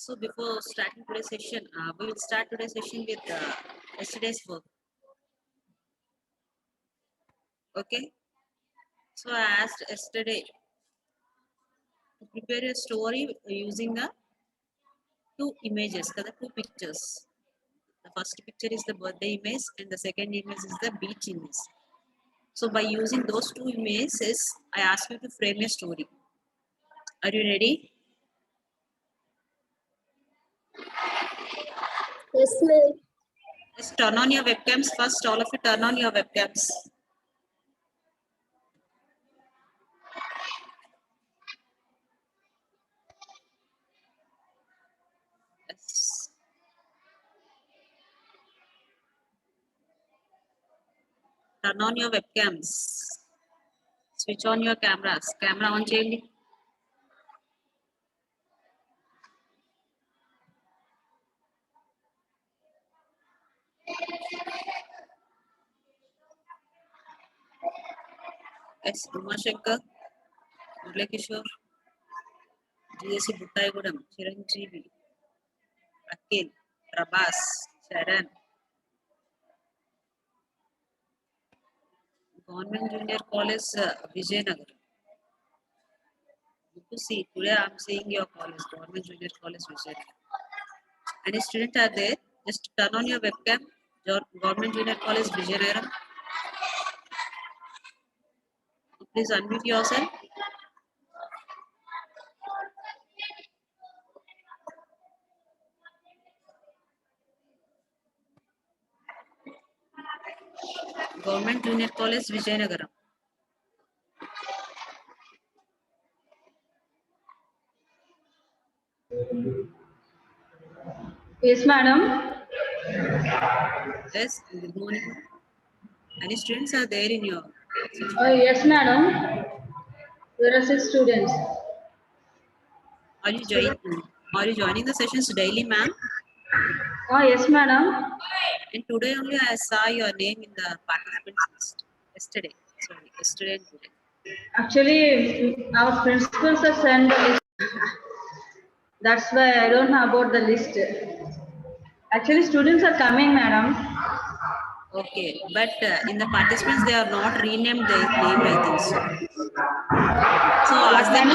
So before starting today's session, we will start today's session with yesterday's work. Okay. So I asked yesterday to prepare a story using the two images, two pictures. The first picture is the birthday image and the second image is the beach image. So by using those two images, I ask you to frame a story. Are you ready? Yes, ma'am. Just turn on your webcams first. All of you turn on your webcams. Yes. Turn on your webcams. Switch on your cameras. Camera on చేయండి. Yes, Umashankar, Murlakishore, GSC Buttayagudam, Chiranjeevi, Akhil, Prabhas, Sharan, Government Junior College, Vijayanagar. Good to see. Today I am seeing your college, Government Junior College, Vijayanagar. Any student are there? Just turn on your webcam. Government Junior College, Vijayanagar. Please unmute yourself. Government Junior College, Vijayanagar. Yes, madam. Yes, good morning. Any students are there in your? Yes, madam. There are 6 students. Are you joining the sessions daily, ma'am? Yes, madam. And today only I saw your name in the participants list. Yesterday and today. Actually, our principals have sent the list. That's why I don't know about the list. Actually, students are coming, madam. Okay, but in the participants they are not renamed their name, I think so. So ask them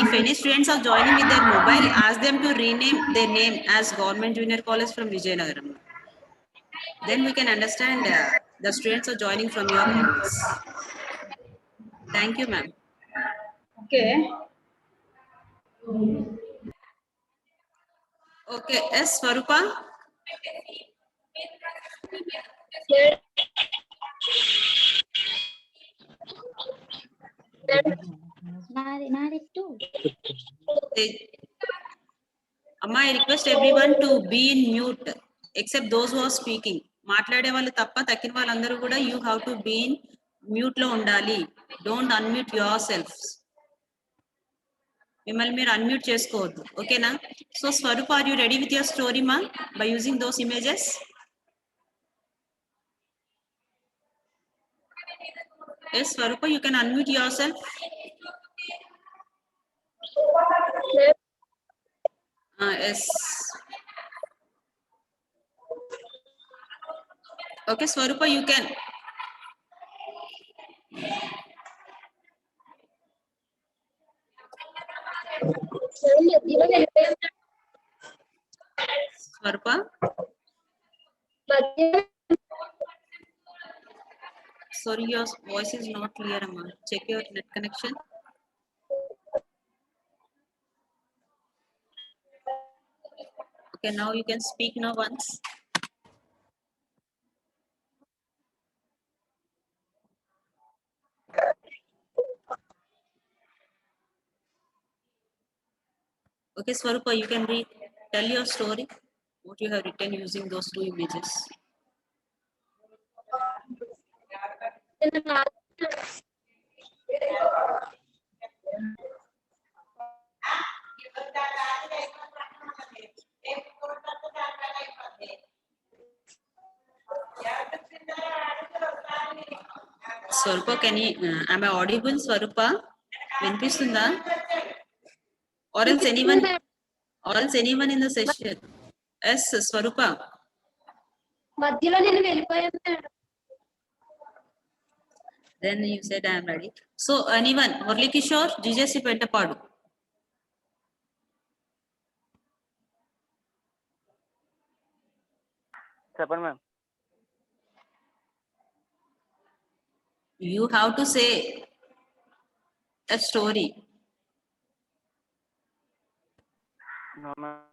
if any students are joining with their mobile, ask them to rename their name as Government Junior College from Vijayanagaram. Then we can understand the students are joining from your college. Thank you, ma'am. Okay. Okay, S. Swarupa. Amma, I request everyone to be in mute except those who are speaking. మాట్లాడే వాళ్ళు తప్ప తక్కిన వాళ్ళందరూ కూడా you have to be in mute లో ఉండాలి. Don't unmute yourselves. మిమ్మల్ని మీరు అన్మ్యూట్ చేసుకోవద్దు. ఓకేనా? So Swaroop, are you ready with your story, ma, by using those images? Yes, Swarupa, you can unmute yourself. Yes. Okay, Swarupa, you can. Swarupa? Sorry, your voice is not clear, Amma. Check your net connection. Okay, now you can speak now once. Okay, Swarupa, you can tell your story, what you have written using those two images. Swarupa, am I audible, Swarupa? Vinpistunda? Or else or else anyone in the session? Yes, Swarupa. మధ్యలో నేను వెళ్ళిపోయాను madam. Then you said I am ready. So anyone, Murli Kishore, GJC Pentapadu. చెప్పండి ma'am. You have to say a story. No ma'am.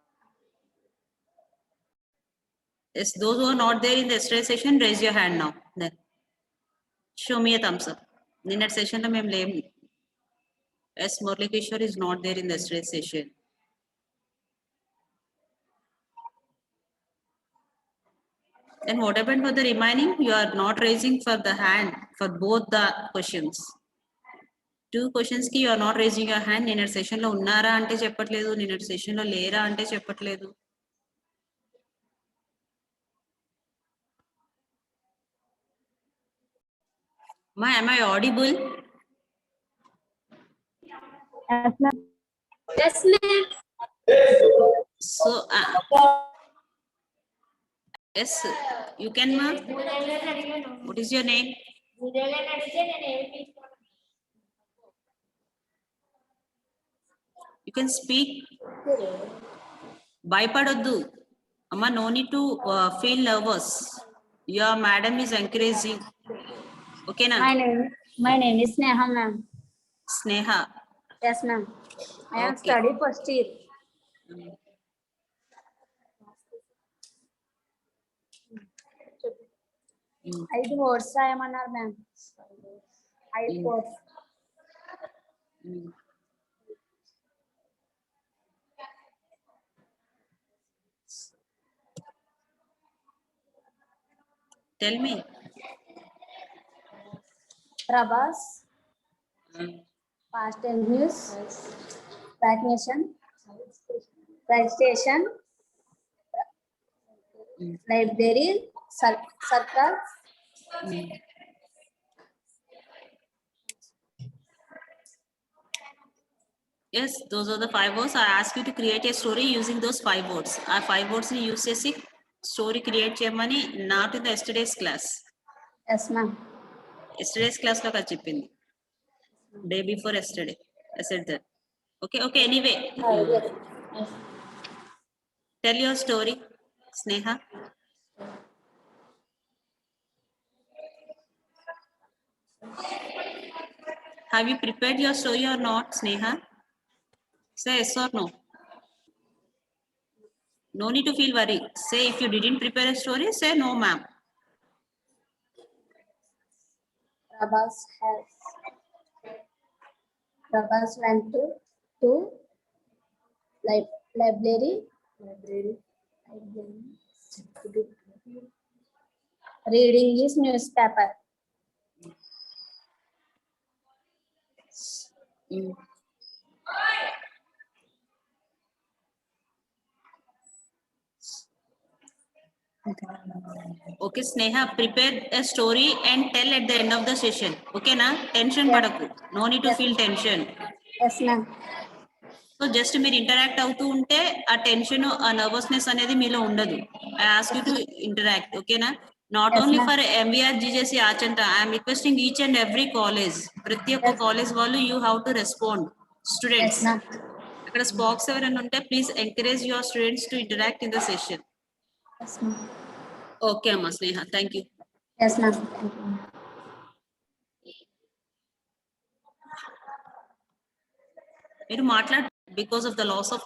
Yes, those who are not there in the yesterday session, raise your hand now. Then show me a thumbs up. Ninnat session lo mem lem. Yes, Murli Kishore is not there in the yesterday session. Then what happened for the remaining? You are not raising for the hand for both the questions. Two questions ki you are not raising your hand. Ninnat session lo unnara ante cheppatledu. Ninnat session lo lera ante cheppatledu. Ma, am I audible? Yes, ma'am. Yes, ma'am. So, yes, you can, ma. What is your name? You can speak. Bhaypadoddu. Amma, no need to feel nervous. Your madam is encouraging. Okay, na? My name is Sneha, ma'am. Sneha. Yes, ma'am. I am Okay. study first year. Mm. 5 words రాయమన్నారు ma'am. 5 words. Mm. Tell me. Prabhas, Mm. past tense news, stagnation, registration, library, circle, Mm. Yes, those are the 5 words. I ask you to create a story using those 5 words. ఆ 5 words ని use చేసి story create చేయమని not in the yesterday's class. yes ma'am. Yesterday's class లో అది చెప్పింది. Day before yesterday. I said that. Okay, anyway. Yes. Tell your story, Sneha. Have you prepared your story or not, Sneha? Say yes or no. No need to feel worried. Say if you didn't prepare a story, say no, ma'am. Prabhas went to library. Reading his newspaper. Mm. Okay, Sneha, prepare a story and tell at the end of the session. Okay, na? Tension Yes. padaku. No need to Yes. feel tension. Yes ma'am. So just మీరు interact అవుతూ ఉంటే ఆ tension ఆ nervousness అనేది మీలో ఉండదు. I ask you to interact. ఓకేనా? Not Yes, only ma'am. For MVR GJC Achanta, I'm requesting each and every college, ప్రతి ఒక్క Yes. కాలేజ్ వాళ్ళు you have to respond. Yes students ma'am. అక్కడ స్పాక్స్ ఎవరైనా ఉంటే please encourage your students to interact in the session. Yes ma'am. Okay అమ్మా Sneha, thank you. Yes ma'am. Thank you. మీరు మాట్లాడ because of the loss of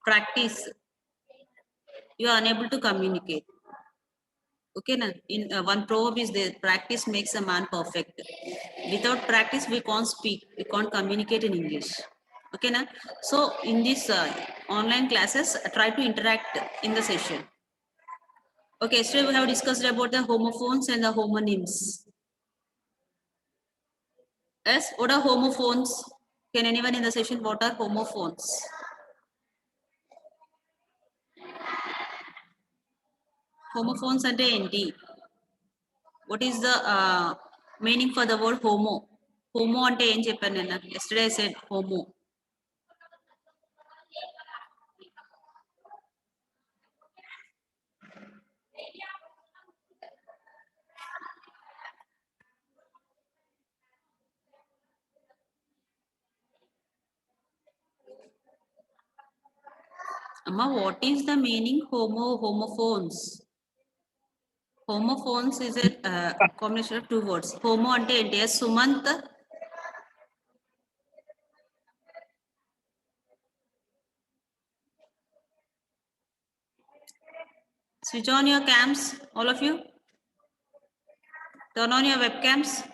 practice you are unable to communicate. Okay, na? In one proverb is there, practice makes a man perfect. Without practice, we can't speak, we can't communicate in English. Okay, na? So in these online classes, try to interact in the session. Okay, yesterday we have discussed about the homophones and the homonyms. Yes, what are homophones? Can anyone in the session, what are homophones? Homophones ante enti? What is the meaning for the word homo? Homo ante em cheppanu nenu? Yesterday I said homo. Amma, what is the meaning homophones? Homophones is a combination of two words. Homo ante enti? Yes, Sumant. Switch on your cams, all of you. Turn on your webcams.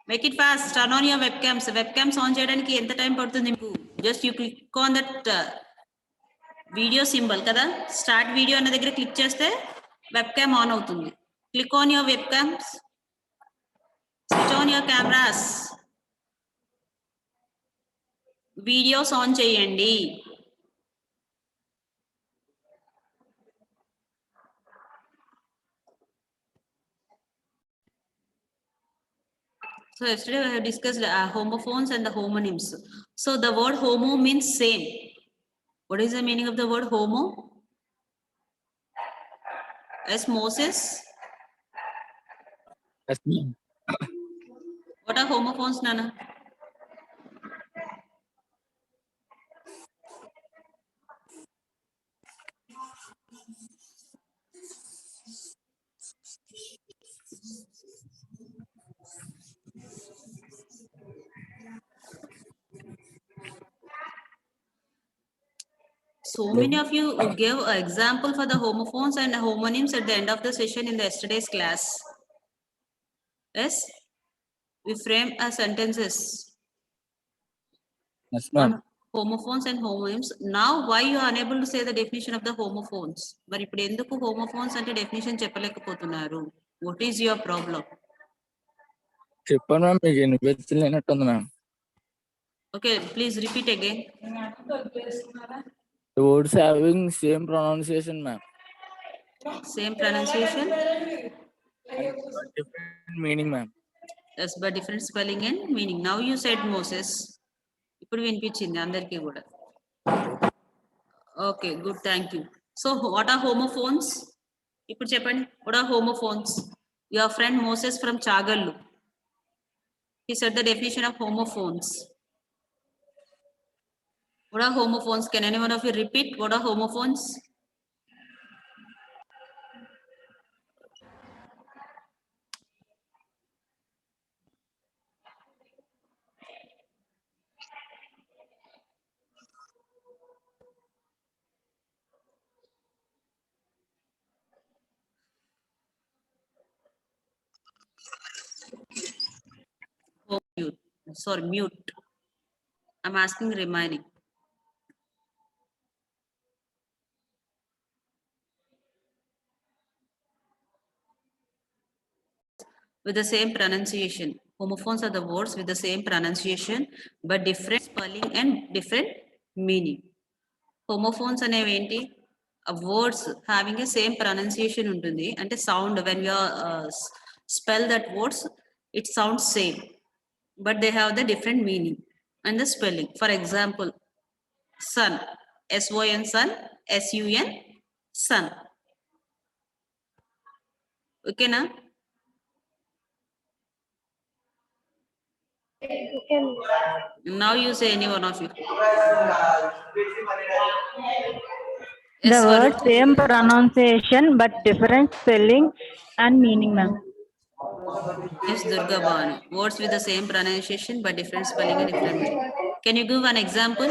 Make it fast. Turn on your webcams. Webcams on cheyadaniki enta time padutundi meeku? Just you click on that video symbol kada. Start video అన్న దగ్గర click చేస్తే webcam on అవుతుంది. Click on your webcams. Switch on your cameras. Videos on చేయండి. So yesterday we have discussed homophones and the homonyms. So the word homo means same. What is the meaning of the word homo? As Moses. Yes, ma'am. What are homophones, Nana? So many of you gave an example for the homophones and homonyms at the end of the session in the yesterday's class. Yes, we frame sentences Yes, ma'am. on homophones and homonyms. Now, why you are unable to say the definition of the homophones? మరి ఇప్పుడు ఎందుకు homophones అంటే definition చెప్పలేకపోతున్నారు? What is your problem? చెప్పాను ma'am, మీకు ఎన్ని లేనట్టుంది ma'am. Okay, please repeat again. The words having same pronunciation, ma'am. Same pronunciation? But different meaning, ma'am. Yes, but different spelling and meaning. Now you said Moses. ఇప్పుడు వినిపించింది అందరికీ కూడా. Okay, good, thank you. So what are homophones? ఇప్పుడు చెప్పండి, what are homophones? Your friend Moses from Chagallu, he said the definition of homophones. What are homophones? Can anyone of you repeat what are homophones? Mute. Sorry, mute. I'm asking remaining. With the same pronunciation. Homophones are the words with the same pronunciation but different spelling and different meaning. Homophones అనేవి ఏంటి? Words having a same pronunciation ఉంటుంది. అంటే sound when you spell that words, it sounds same, but they have the different meaning and the spelling. For example, sun, S-O-N, sun, S-U-N, sun. Okay, na? Now you say any one of you. The Yes, word Varun. same pronunciation but different spelling and meaning, ma'am. Yes, Durga Bhavani. Words with the same pronunciation but different spelling and different meaning. Can you give one example?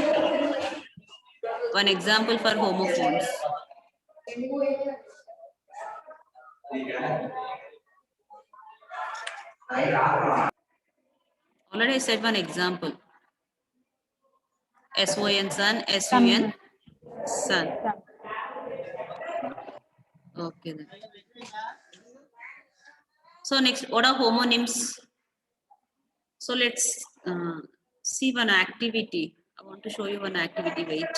One example for homophones. Already I said one example. S-O-N, sun, S-U-N, sun. Okay then. So next, what are homonyms? So let's see one activity. I want to show you one activity. Wait.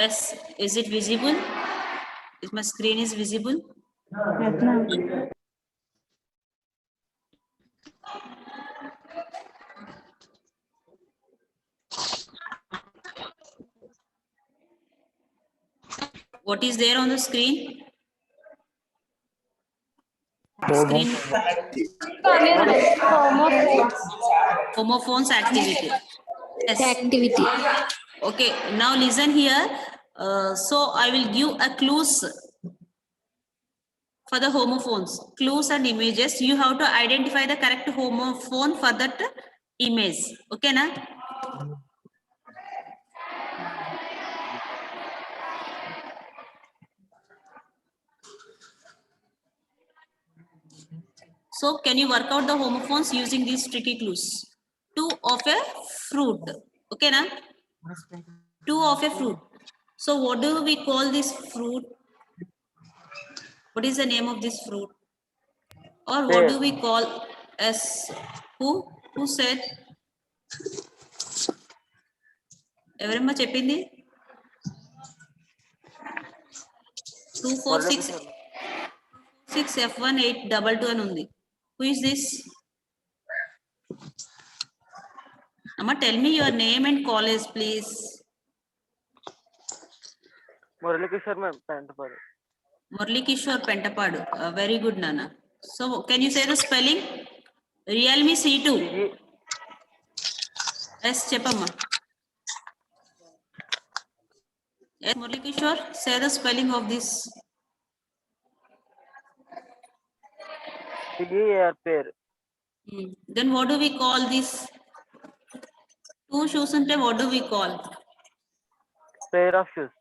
S, is it visible? Is my screen is visible? Yes, ma'am. What is there on the screen? Homo. Screen Homophones. homophones activity. Yes. Activity. Okay, now listen here. So I will give a clues for the homophones. Clues and images. You have to identify the correct homophone for that image. Okay, na? So can you work out the homophones using these tricky clues? Two of a fruit. Okay, na? Two of a fruit. So what do we call this fruit? What is the name of this fruit? Or what do we call as who? Who said? ఎవరమ్మా చెప్పింది 246 F1822 అని ఉంది. Who is this? Amma, tell me your name and college, please. Murali Kishore ma'am, Pentapadu. Murali Kishore Pentapadu. Very good, Nana. So can you say the spelling? Realme C2. Yes, చెప్పమ్మా. Yes, Murali Kishore, say the spelling of this. CEAR pair. Then what do we call this? Two shoes ante what do we call? Pair of shoes.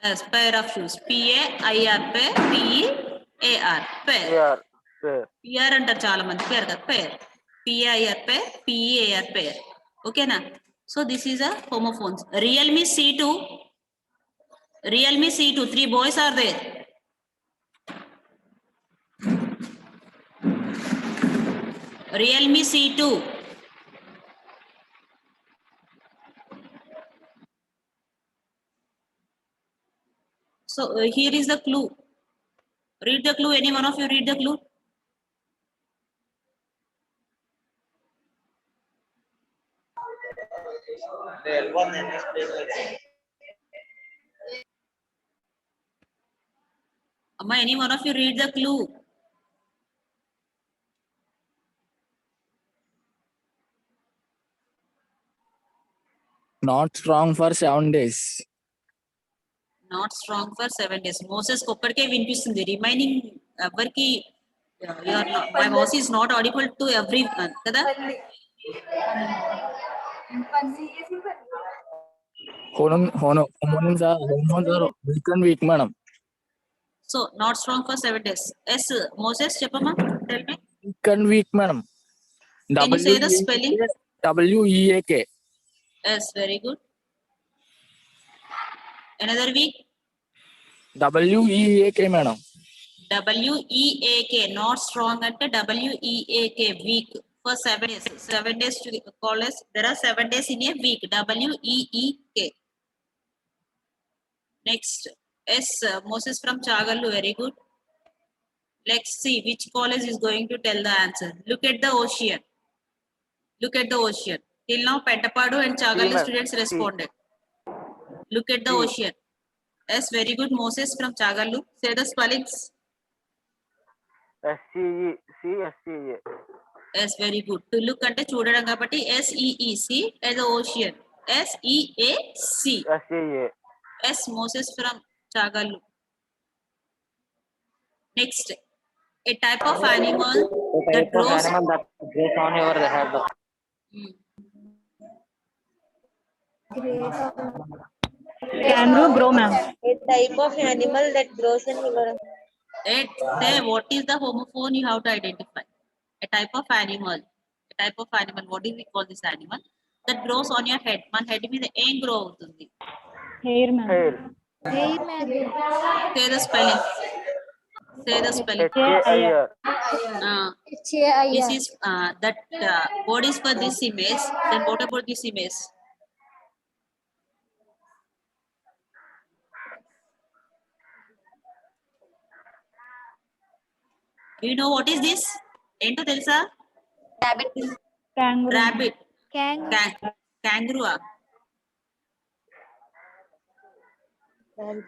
Yes, pair of shoes. PAIR, pair, PEAR, pair. AR pair. PR అంటారు చాలా మంది పేరు కదా pair. PIR pair, PEAR pair. ఓకేనా? So this is a homophones. Realme C2. Realme C2. 3 boys are there. Realme C2. So here is the clue. Read the clue. Any one of you read the clue? Amma, any one of you read the clue? Not strong for 7 days. Not strong for 7 days. Moses ఒక్కడికే వినిపిస్తుంది. Remaining ఎవరికి my voice is not audible to everyone కదా? Hormones are weak and weak, madam. So not strong for 7 days. Yes, Moses చెప్పమ్మా. Tell me. Weak and weak, madam. Can you say the spelling? WEAK. Yes, very good. Another week. WEAK, madam. WEAK, not strong అంటే WEAK, weak for 7 days. 7 days to call us. There are 7 days in a week. WEEK. Next. Yes, Moses from Chagallu, very good. Let's see which college is going to tell the answer. Look at the ocean. Look at the ocean. Till now, Pentapadu and Chagallu students responded. Look at the ocean. Yes, very good. Moses from Chagallu. Say the spellings. SCEA. Yes, very good. To look ante చూడడం కాబట్టి SEEC as the ocean. SEAC. SCEA. S, Moses from Chagallu. Next, a type of animal that grows. that grows on your head. Kangaroo grow, ma'am. A type of animal that grows in your Say what is the homophone you have to identify. A type of animal. A type of animal. What do we call this animal? That grows on your head. మన head మీద ఏం grow అవుతుంది? Hair, ma'am. Hair. Say the spelling. Say the spelling. HAIR. This is that word is for this image. Then what about this image? Do you know what is this? ఏంటో తెలుసా? Kangaroo. Rabbit. Kangaroo. Kangaroo.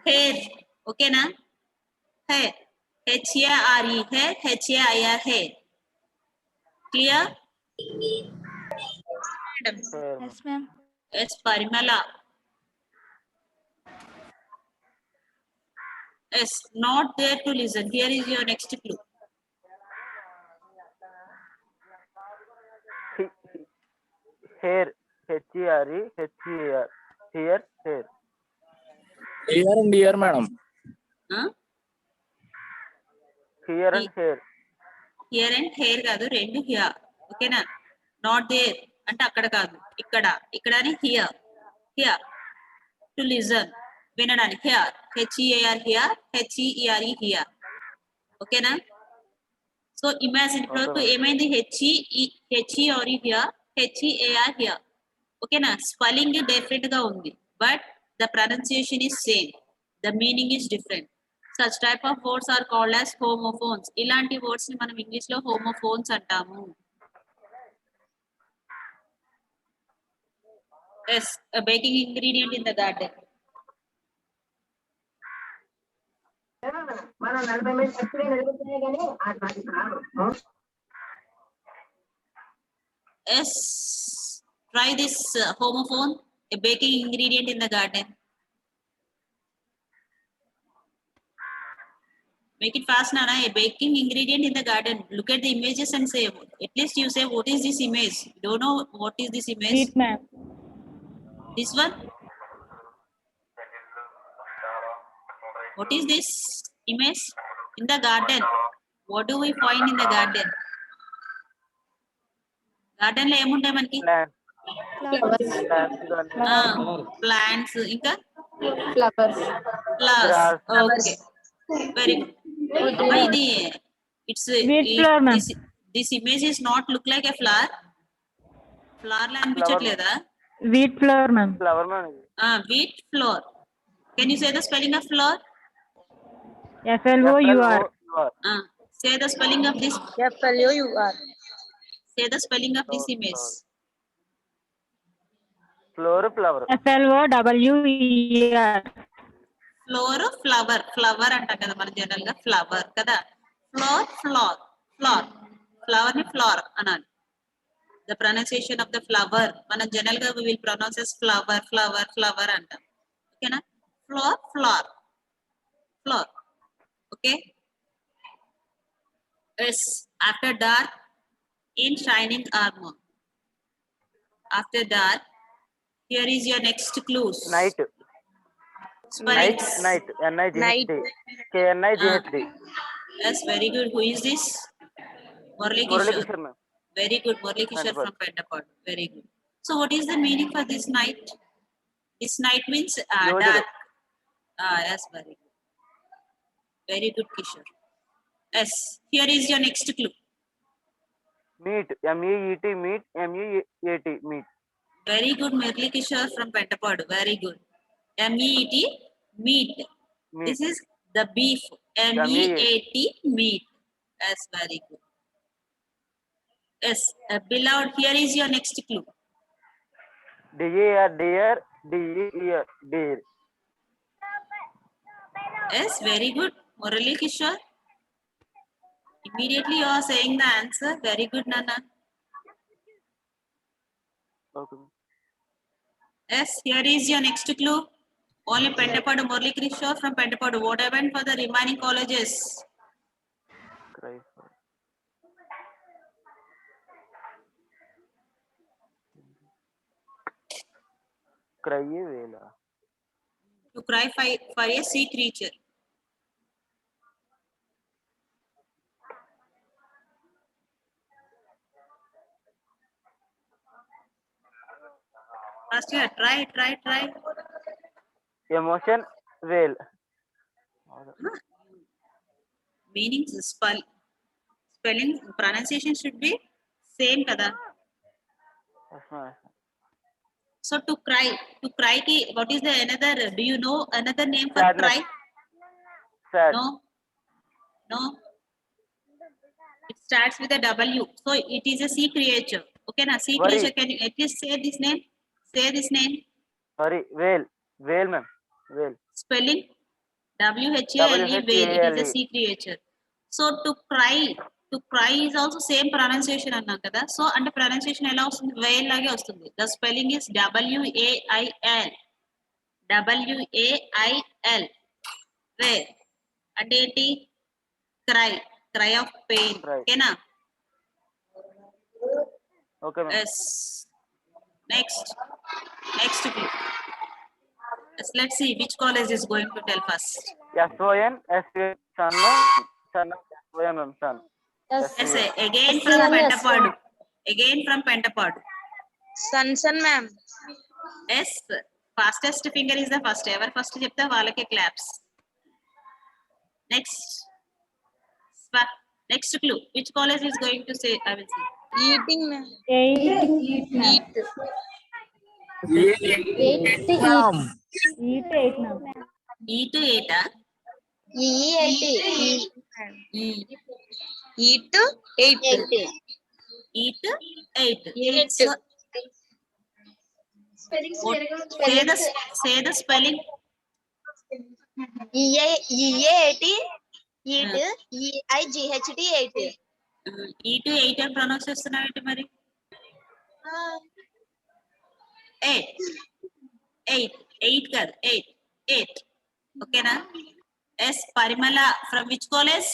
Hair. Okay na? Hair. H-A-R-E. Hair. H-A-I-R. Hair. Clear? Madam. Hair. Yes, ma'am. Yes, Parimala. Yes, not there to listen. Here is your next clue. Hair. H-E-R-E. H-E-R. Here. Hair. Here and here, madam. Huh? Here and hair. Here and hair కాదు, రెండు here. ఓకేనా? Not there అంటే అక్కడ కాదు, ఇక్కడ. ఇక్కడ అని here. Here. To listen. వినడానికి here. H-E-A-R here. H-E-E-R-E here. ఓకేనా? సో ఇమాజిన్ ఇప్పుడు వరకు ఏమైంది? H-E-R-E here. H-E-A-R here. ఓకేనా? స్పెల్లింగ్ డిఫరెంట్ గా ఉంది, but the pronunciation is same. The meaning is different. Such type of words are called as homophones. ఇలాంటి words ని మనం ఇంగ్లీష్ లో హోమోఫోన్స్ అంటాము. Yes, baking ingredient in the garden. Yes, try this homophone, a baking ingredient in the garden. Make it fast, Nana. A baking ingredient in the garden. Look at the images and say, at least you say, what is this image? You don't know what is this image? Wheat, ma'am. This one? What is this image? In the garden. What do we find in the garden? Garden లో ఏముంటాయి మనకి? Plants, ఇంకా Flowers. flowers. Okay, very good. అమ్మా, ఇది it's Wheat flower, ma'am. this image is not look like a flower. Flower law అనిపించట్లేదా? Wheat flour, ma'am. Flower man. Wheat flour. Can you say the spelling of flour? F-L-O-U-R. Say the spelling of this. F-L-O-U-R. Say the spelling of this image. Flower, flower. F-L-O-W-E-R. Floor, flower. Flower అంటాం కదా మన general గా, flower కదా. Floor, floor, floor. Flower ని floor అనాలి. The pronunciation of the flower, మన general గా we will pronounce as flower, flower, flower అంటాం. ఓకేనా? Floor, floor, floor. Okay. Yes. After dark, in shining armor. After dark, here is your next clues. Night. Spellings. Night. N-I-G-H-T. K-N-I-G-H-T. Yes, very good. Who is this? Murali Murali Kishore. Kishore, ma'am. Very good. Murali Kishore from Pentapod. Very good. So what is the meaning for this night? This night means Yojadu. dark. Yes, very good. Very good, Kishore. Yes, here is your next clue. Meat. M-E-E-T. Meat. M-E-A-T. Meat. Very good, Murali Kishore from Pentapod. Very good. M-E-E-T, meat. Meat. This is the beef. M-E-A-T, meat. Yes, very good. Yes, beloved, here is your next clue. D-E-R. Deer. D-E-E-R. Deer. Yes, very good, Murali Kishore. Immediately you are saying the answer. Very good, Nana. Okay. Yes, here is your next clue. Only Pentapod, Murali Kishore from Pentapod. What happened for the remaining colleges? Cry for. Cry vela. To cry for a sea creature. First year, try. Emotion. Whale. Meanings, spelling, pronunciation should be same kada. Yes, ma'am. So to cry ki, what is the another, do you know another name for Sadness. cry? Sad. No. It starts with a W. So it is a sea creature. Okay, na sea Worry. creature. Can you at least say this name? Say this name. Sorry, whale. Whale, ma'am. Whale. Spelling WHALE, whale. It is a WHALE. sea creature. So to cry is also same pronunciation అన్నాం కదా. So అంటే pronunciation ఎలా వస్తుంది? వేల్ లాగే వస్తుంది. The spelling is WAIL. WAIL. వేల్ అంటే ఏంటి? Cry of pain. Cry. ఓకేనా? Okay, ma'am. Yes. Next clue. Yes, let's see which college is going to tell first. SON, son, son of SON, ma'am, son. Yes, again from Pentapadu. Again from Pentapadu. Sun, ma'am. Yes, fastest finger is the first. Ever first చెప్తే వాళ్ళకే claps. Next clue. Which college is going to say? I will see. Eating, ma'am. Eat, ma'am. Eat. Ma'am. Eat, ma'am. E to 8. Eat. E. Eat. 8. Eat 8. Eight. So, say the spelling. EAT. Eat. EIGHT 8. E to 8 అని pronounce చేస్తున్నావు మరి? 8 కాదు 8. ఓకేనా? Yes Parimala from which college?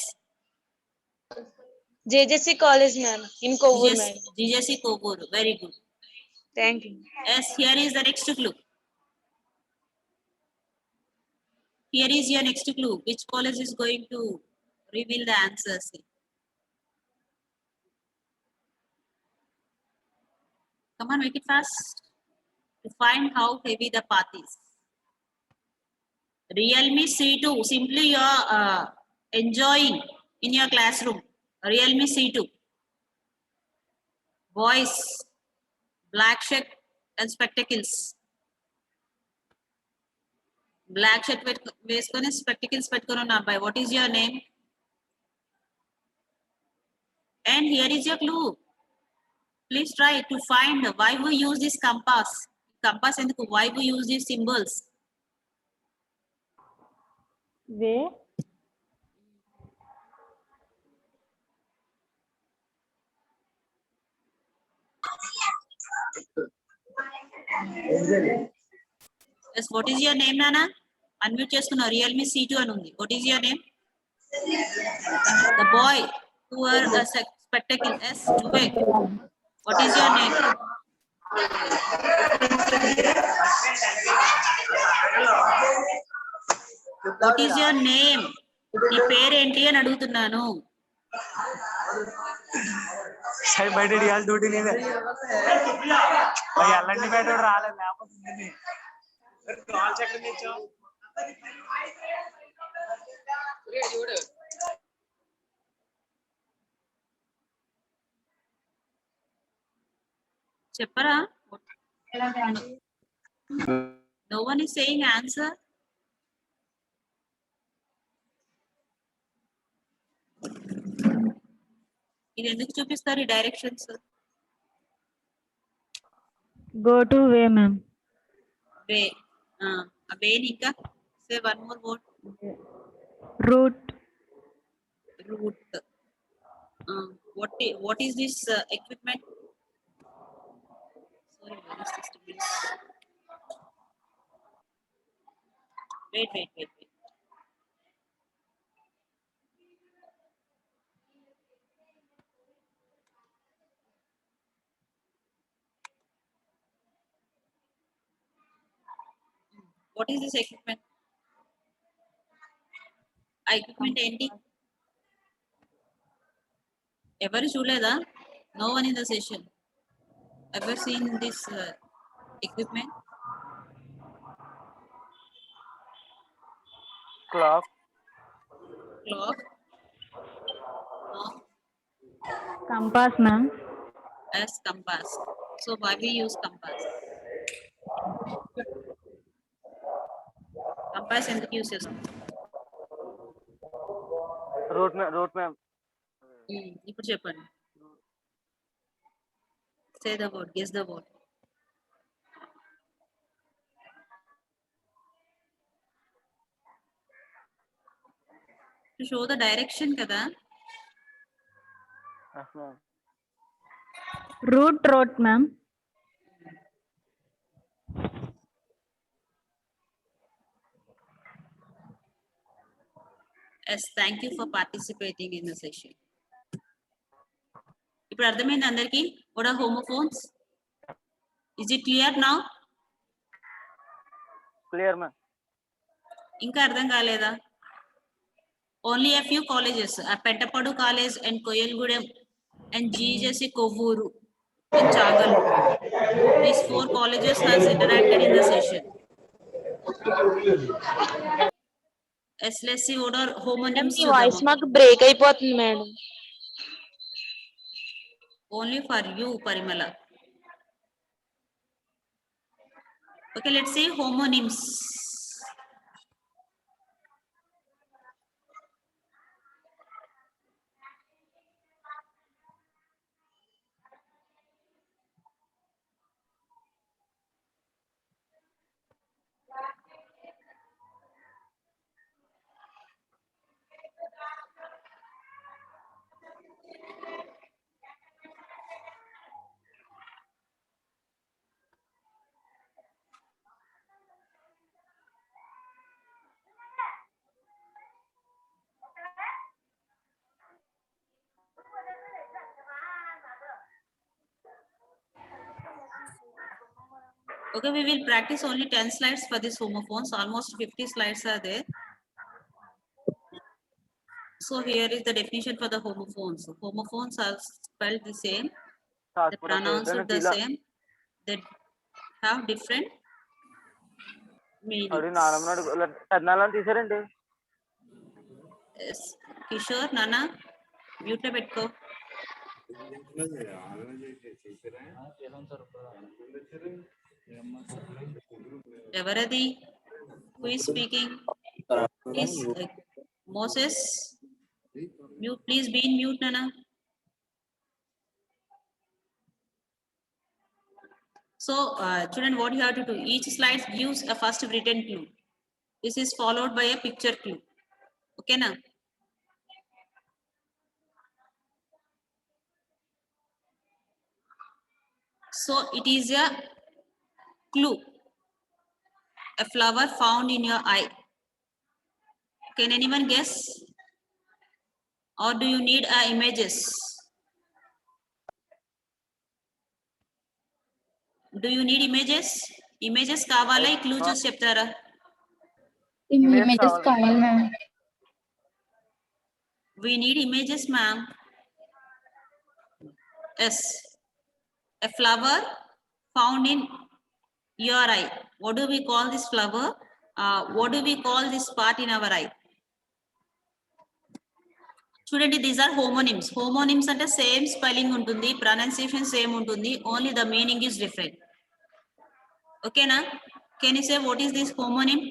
JJC College, ma'am. In Kovur, ma'am. GJC Kovuru. Very good. Thank you. Yes, here is the next clue. Here is your next clue. Which college is going to reveal the answers? Come on, make it fast. To find how heavy the path is. Realme C2. Simply you are enjoying in your classroom. Realme C2. Boys, black shirt and spectacles. Black shirt వేసుకొని spectacles పెట్టుకొని ఉన్న అబ్బాయి. What is your name? And here is your clue. Please try to find why we use this compass. Compass ఎందుకు? Why we use these symbols? Way. Yes, what is your name, Nana? Unmute చేసుకున్నా. Realme C2 అని ఉంది. What is your name? The boy who wore a spectacle. Yes, Vivek. What is your name? What is your name? నీ పేరేంటి అని అడుగుతున్నాను. బయట ఇవాళ duty లేదే ఎల్లండి బయట రాలేదు లేకపోతే కాల్ చెక్ తెచ్చాం చెప్పరా? No one is saying answer. ఇది ఎందుకు చూపిస్తారు ఈ directions? Go to way, ma'am. వే ఆ వేని ఇంకా say one more word. Route. Route. What is this equipment? Sorry, what is this device? Wait. What is this equipment? ఆ equipment ఏంటి? ఎవరు చూడలేదా? No one in the session ever seen this equipment? Clock. No. Compass, ma'am. As compass. So why we use compass? Compass ఎందుకు use చేస్తాం? Route, ma'am. ఇప్పుడు చెప్పండి. Say the word. Guess the word. To show the direction కదా. Yes, ma'am. Root road, ma'am. Yes, thank you for participating in the session. ఇప్పుడు అర్థమైంది అందరికి? What are homophones? Is it clear now? Clear, ma'am. ఇంకా అర్థం కాలేదా? Only a few colleges, Pettapadu College and Koyalgudem and GJC Kovuru and Chagalu. These 4 colleges has interacted in the session. Yes, let's see what are homonyms. Me voice మాకు break అయిపోతుంది madam. Only for you, Parimala. Okay, let's see homonyms. Okay, we will practice only 10 slides for these homophones. Almost 50 slides are there. So here is the definition for the homophones. Homophones are spelled the same, they pronounced the same, they have different అడి meanings. నాన్నమ్మడు పెద్దనాళ్ళని తీసారండి. Yes. Kishore, Nana, mute lo pettuko. Evaradi, who is speaking? Is Moses? Mute, please be in mute, Nana. So, children, what you have to do? Each slide gives a first written clue. This is followed by a picture clue. Okay, na? So, it is a clue. A flower found in your eye. Can anyone guess? Or do you need images? Do you need images? Images kavala ఈ clue చూసి చెప్తారా? Images కావాలి ma'am. We need images, ma'am. Yes. A flower found in your eye. What do we call this flower? What do we call this part in our eye? Student, these are homonyms. Homonyms అంటే same spelling ఉంటుంది, pronunciation same ఉంటుంది, only the meaning is different. Okay, na? Can you say what is this homonym?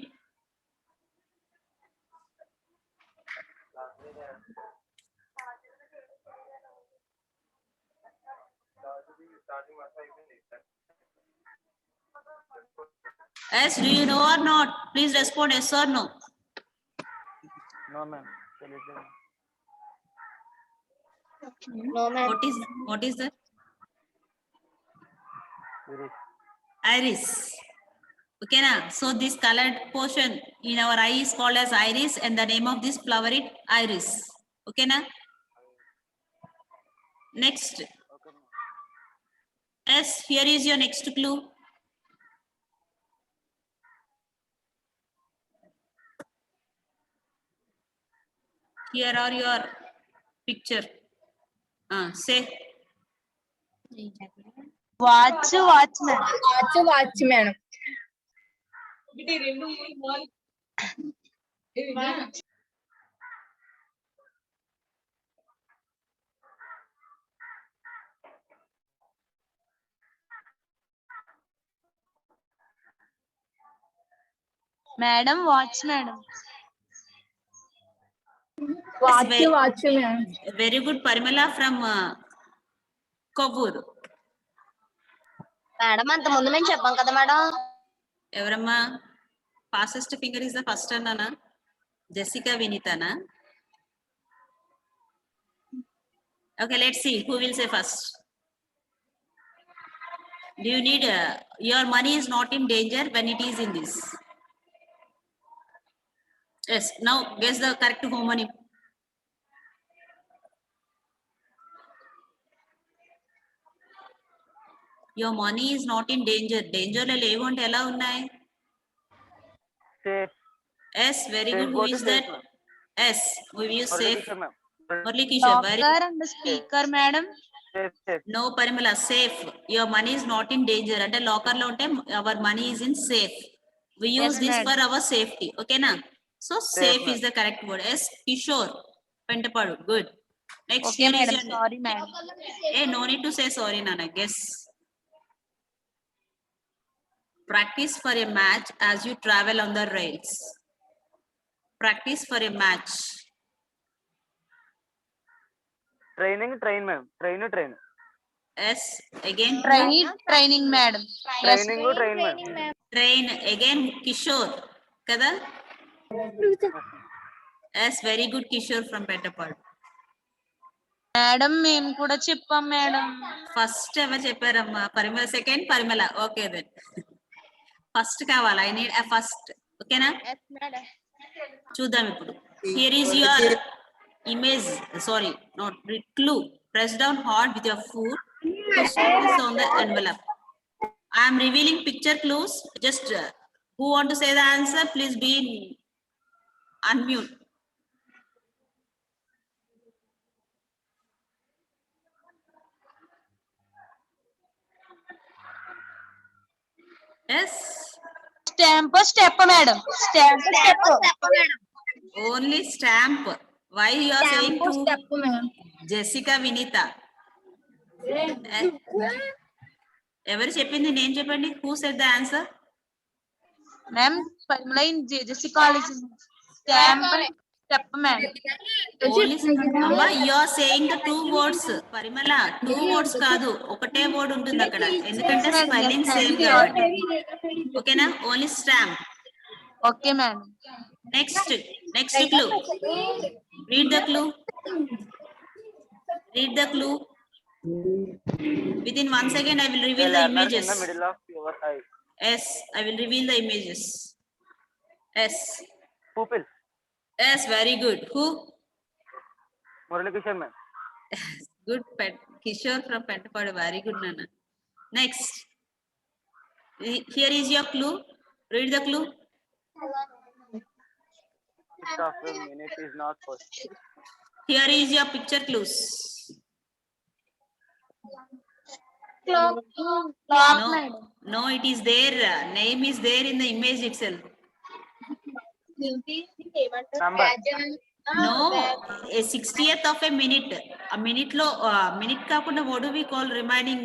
Yes, do you know or not? Please respond yes or no. No, ma'am. తెలియదు. No ma'am. What is that? Iris. Iris. Okay, na? So this colored portion in our eye is called as iris, and the name of this flower is iris. Okay, na? Next. Okay, ma'am. Yes, here is your next clue. Here are your picture. Say. Watch ma'am. Watch madam. Madam watch madam. watch, ma'am. Very good, Parimala from Kovur. Madam అంత ముందు మేము చెప్పాం కదా madam. ఎవరమ్మా? Fastest finger is the first అన్నానా? Jessica Vinitana. Okay, let's see who will say first. Do you need your money is not in danger when it is in this? Yes. Now guess the correct homonym. Your money is not in danger. Danger లో లేవు అంటే ఎలా ఉన్నాయి? Safe. Yes, very good. Who Safe is go to that? safe, ma'am. Yes, we use Murali safe. Kishore, ma'am. Murali Kishore. Very doctor and speaker madam. Safe. no, Parimala, safe. Your money is not in danger. అంటే locker లో ఉంటే our money is in safe. We use Yes, this madam. for our safety. Okay na? So safe is ma'am. the correct word. Yes, Kishore. Pentapadu. Good. Next okay here is madam, your sorry madam. Hey, no need to say sorry, Nana. Guess. Practice for a match as you travel on the rails. Practice for a match. Training, train, ma'am. Train. Yes, again. Training madam. Training, train, ma'am. Train again, Kishore. Kada? Yes, very good, Kishore from Petapad. Madam మేము కూడా చెప్పాం madam. First ఎవరు చెప్పారమ్మా? పరిమళ second, పరిమళ. Okay then first కావాలి. I need a first. ఓకేనా? చూద్దాం ఇప్పుడు. Here is your image, sorry not clue. Press down hard with your foot to squeeze on the envelope. I am revealing picture clues. Just who want to say the answer, please be unmute. Yes, stamp step madam. Stamp step. only stamp. Why you are saying to Step, ma'am. Jessica Vinita? ఎవరు చెప్పింది? నేను చెప్పండి. Who said the answer? Ma'am Parimala in JJC college. Stamp step madam. Only అమ్మా, you are saying the two words. Parimala, two words కాదు, ఒకటే word ఉంటుంది అక్కడ, ఎందుకంటే స్పెల్లింగ్ సేమ్ కాబట్టి. ఓకేనా? Only stamp. Okay madam. Next clue. Read the clue. Within 1 second, I will A reveal the learner in images. the middle of your eye. Yes, I will reveal the images. Yes, Pupil. yes, very good. Who? Murali Kishore, ma'am. Good, Kishore from Pentapadu. Very good, Nana. Next. Here is your clue. Read the clue. Fifth of a minute is not possible. Here is your picture clues. Clock madam. No, it is there. Name is there in the image itself. Number. No, a 60th of a minute. A minute lo, minute కాకుండా what do we call remaining?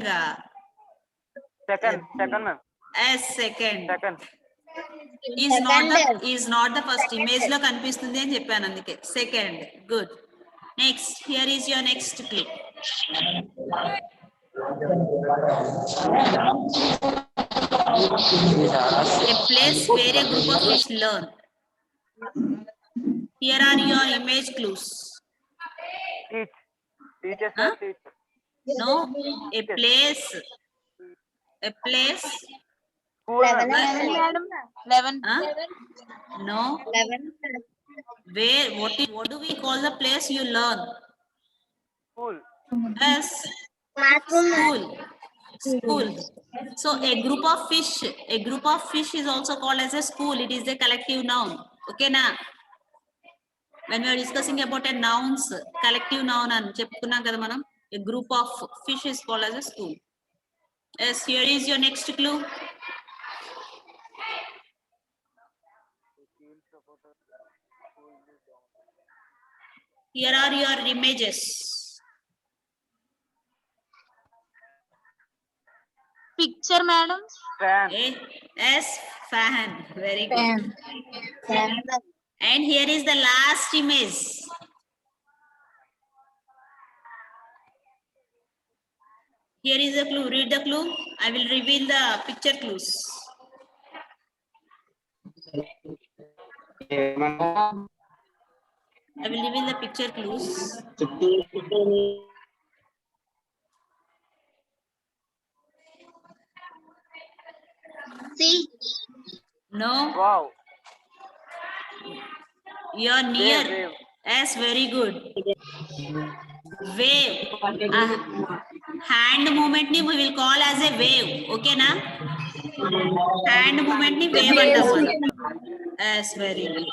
Second, ma'am. As second. Second. Is not the first. Image లో కనిపిస్తుంది అని చెప్పాను, అందుకే second. Good. Next, here is your next clip. A place where a group of fish learn. Here are your image clues. Teach. Teacher, Huh? sir, teach. No, a place. School, ma'am. Madam 11. Huh? No. Where? What do we call the place you learn? School. Yes. School. So a group of fish is also called as a school. It is a collective noun. Okay na? When we are discussing about a nouns, collective noun అని చెప్పుకున్నాం కదా మనం. A group of fish is called as a school. Yes, here is your next clue. Here are your images. Picture madam. Fan. Yes, fan. Very good. And here is the last image. Here is a clue. Read the clue. I will reveal the picture clues. I will reveal the picture clues. See. No, Wow. you are near. Wave. Yes, very good. Wave. Hand movement ni we will call as a wave. Okay na? Hand movement ni wave antam mana. Yes, very good.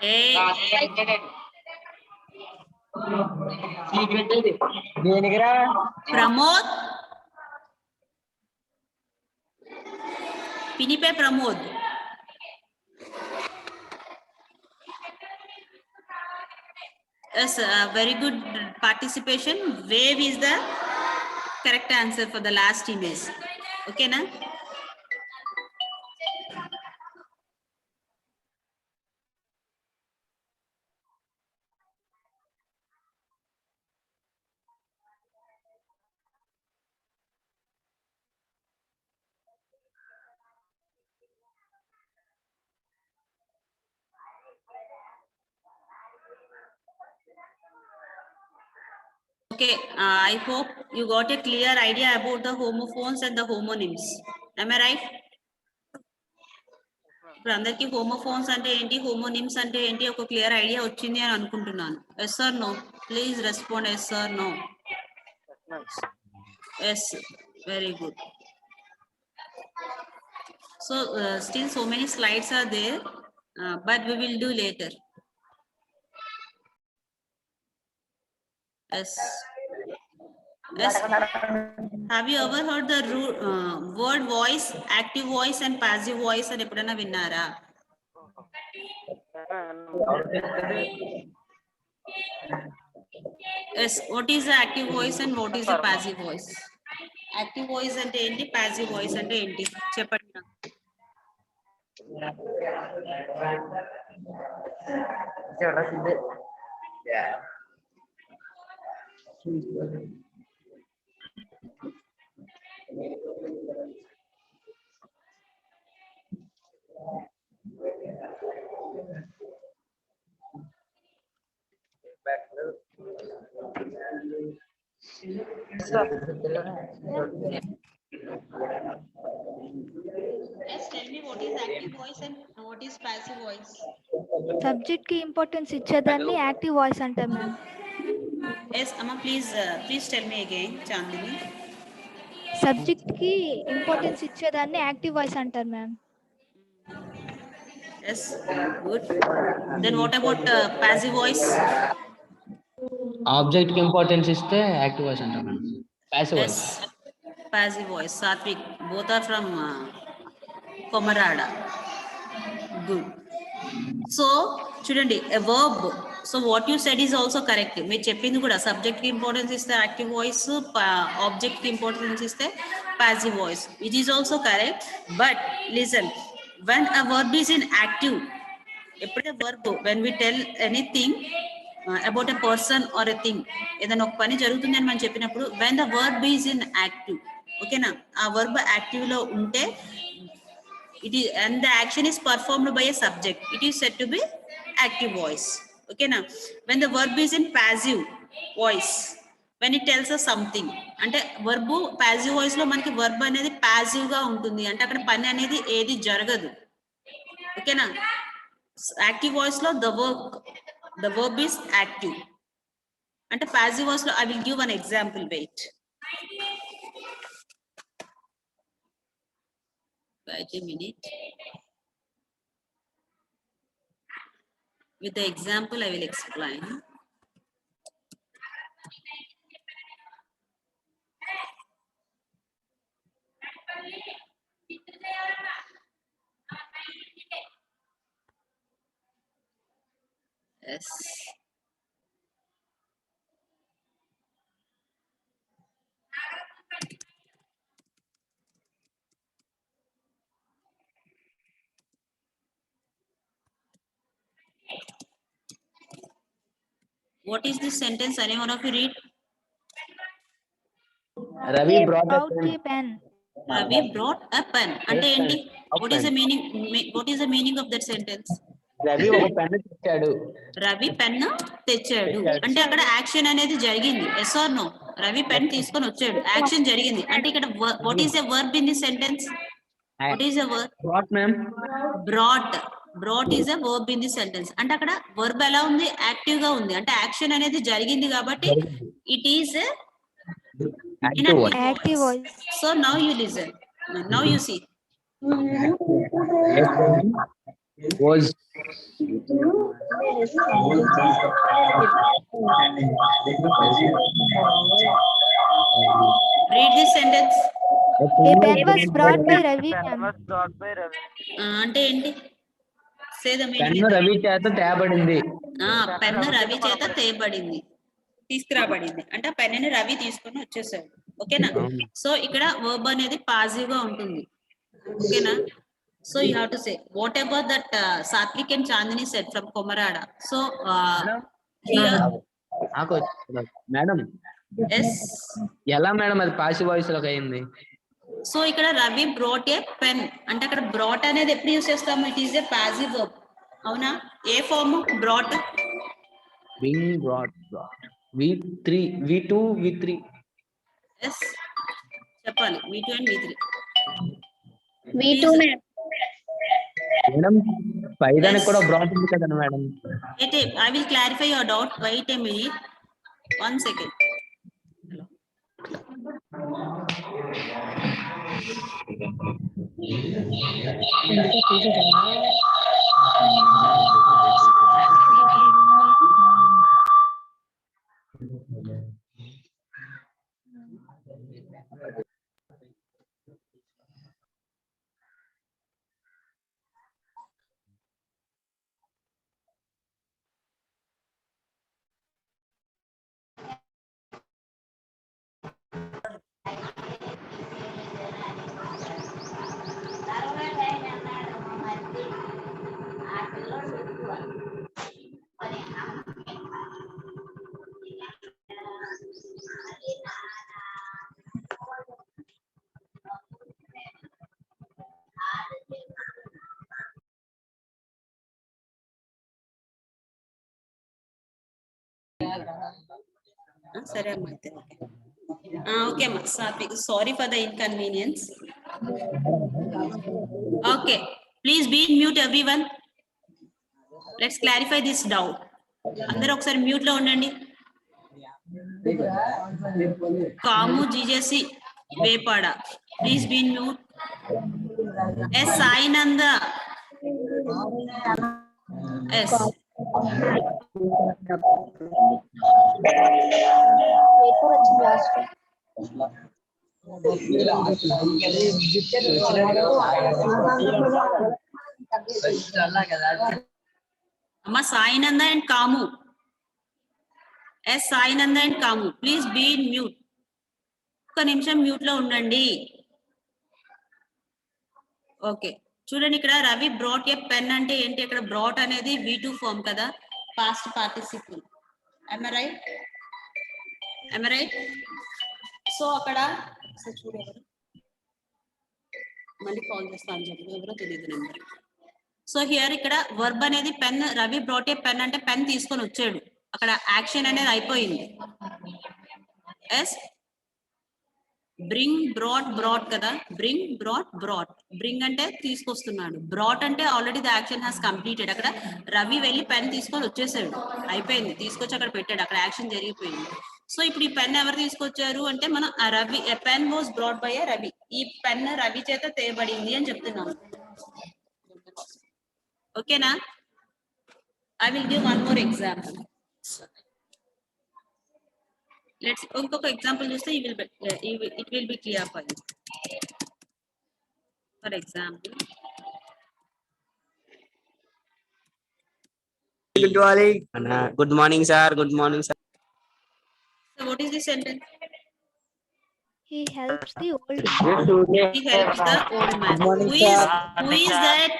Hey, Pramod. Pinipe Pramod. Yes, very good participation. Wave is the correct answer for the last image. Okay na? Okay, I hope you got a clear idea about the homophones and the homonyms. Am I right? ఇప్పుడు అందరికి homophones అంటే ఏంటి homonyms అంటే ఏంటి ఒక clear idea వచ్చింది అని అనుకుంటున్నాను. Yes or no? Please respond yes or no. Yes, very good. So still so many slides are there, but we will do later. Yes. Yes. Have you ever heard the word voice, active voice and passive voice అని ఎప్పుడైనా విన్నారా? Yes. What is the active voice and what is the passive voice? Active voice అంటే ఏంటి, passive voice అంటే ఏంటి చెప్పండి నాకు. Yes, tell me what is active voice and what is passive voice. Subject కి ఇంపార్టెన్స్ ఇచ్చేదాన్ని యాక్టివ్ వాయిస్ అంటాం ma'am. Yes, Amma, please tell me again, Chandini. Subject కి ఇంపార్టెన్స్ ఇచ్చేదాన్ని యాక్టివ్ వాయిస్ అంటారు ma'am. Yes, good. Then what about passive voice? Object కి importance ఇస్తే active voice అంటాం madam. Passive Yes, voice. passive voice. Satvik, both are from Komarada. Good. So, చూడండి, a verb. So what you said is also correct. మీరు చెప్పింది కూడా subject కి importance ఇస్తే active voice, object కి ఇంపార్టెన్స్ ఇస్తే passive voice. It is also correct. But listen, when a verb is in active, ఎప్పుడైతే verb, when we tell anything about a person or a thing, ఏదైనా ఒక పని జరుగుతుంది అని మనం చెప్పినప్పుడు when the verb is in active, ఓకేనా, ఆ verb active లో ఉంటే it is, and the action is performed by a subject, it is said to be active voice. Okay na? When the verb is in passive voice, when it tells us something, అంటే verb passive voice లో మనకి verb అనేది passive గా ఉంటుంది, అంటే అక్కడ పని అనేది ఏది జరగదు. ఓకేనా? యాక్టివ్ వాయిస్ లో the verb is active. అంటే passive voice లో I will give an example, wait a minute. With the example, I will explain. Yes. What is this sentence? Anyone of you read? Ravi brought a Brought a pen. Ravi brought a pen. Ante Yes, enti? a What is the pen. meaning? What is the meaning of that sentence? Ravi ఒక pen తెచ్చాడు. Ravi pen తెచ్చాడు అంటే అక్కడ action అనేది జరిగింది. Yes or no? Ravi pen తీసుకొని వచ్చాడు, action జరిగింది. అంటే ఇక్కడ what is a verb in this sentence? What is a verb? Brought, ma'am. Brought. Brought is a verb in the sentence. అంటే అక్కడ వర్బ్ ఎలా ఉంది? యాక్టివ్ గా ఉంది. అంటే యాక్షన్ అనేది జరిగింది కాబట్టి it is Active voice. Active voice. So now you listen, now you see. Was read this sentence. A pen was brought by Ravi, Pen ma'am. was brought by Ravi. అంటే ఏంటి? Say the pen meaning. Ravi చేత తేబడింది. Pen Ravi చేత తేబడింది, తీసుకురాబడింది. అంటే ఆ పెన్నుని రవి తీసుకొని వచ్చేసాడు. ఓకేనా? So ఇక్కడ వర్బ్ అనేది పాజిటివ్ గా ఉంటుంది. ఓకేనా? So you have to say whatever that Satvik and Chandini said from Komarada. సో నాకు మేడం ఎస్. ఎలా మేడం అది పాసివ్ వాయిస్ లోకి అయింది? సో ఇక్కడ రవి బ్రాట్ ఏ పెన్ అంటే అక్కడ బ్రాట్ అనేది ఎప్పుడు యూస్ చేస్తాము? It is a passive verb. అవునా? A form brought? Being brought. V3 V2 V3. Yes చెప్పాలి. V2 and V3. V2 ma'am. Madam పైదానికి కూడా బ్రాట్ ఉంది కదండి madam. Wait, I will clarify your doubt. Wait a minute. 1 second. సరే అమ్మా అయితే okay అమ్మా. Sorry for the inconvenience. Okay, please be in mute everyone. Let's clarify this doubt. అందరూ ఒకసారి mute లో ఉండండి. Kamu GJC Vepada, please be in mute. Yes Sainanda. Yes Paper వచ్చింది last. అమ్మ Sainanda and Kamu. Yes Sainanda and Kamu, please be in mute. ఒక్క నిమిషం mute లో ఉండండి. ఓకే చూడండి, ఇక్కడ రవి బ్రాట్ ఏ పెన్ అంటే ఏంటి? ఇక్కడ బ్రాట్ అనేది V2 ఫార్మ్ కదా, past participle. am I right? am I right? So అక్కడ చూడు ఎవరు మళ్ళీ కాల్ చేస్తాను చెప్పి ఎవరో తెలియదు నెంబర్. సో హియర్ ఇక్కడ వర్బ్ అనేది pen, Ravi brought a pen అంటే పెన్ తీసుకొని వచ్చాడు. అక్కడ యాక్షన్ అనేది అయిపోయింది. ఎస్ బ్రింగ్ బ్రాట్ బ్రాట్ కదా, బ్రింగ్ బ్రాట్ బ్రాట్. బ్రింగ్ అంటే తీసుకొస్తున్నాడు, బ్రాట్ అంటే already the action has completed. అక్కడ రవి వెళ్ళి పెన్ తీసుకొని వచ్చేసాడు, అయిపోయింది, తీసుకొచ్చి అక్కడ పెట్టాడు, అక్కడ యాక్షన్ జరిగిపోయింది. సో ఇప్పుడు ఈ పెన్ ఎవరు తీసుకొచ్చారు అంటే మనం ఆ Ravi, pen was brought by Ravi. ఈ పెన్ రవి చేత తేబడింది అని చెప్తున్నాము. ఓకేనా? I will give one more example. Let's ఇంకొక ఎగ్జాంపుల్ చూస్తే it will be clear for you. For example, Good morning, sir. Good morning, sir. so what is the sentence? He helps the old man. He helps the old man. Who is that?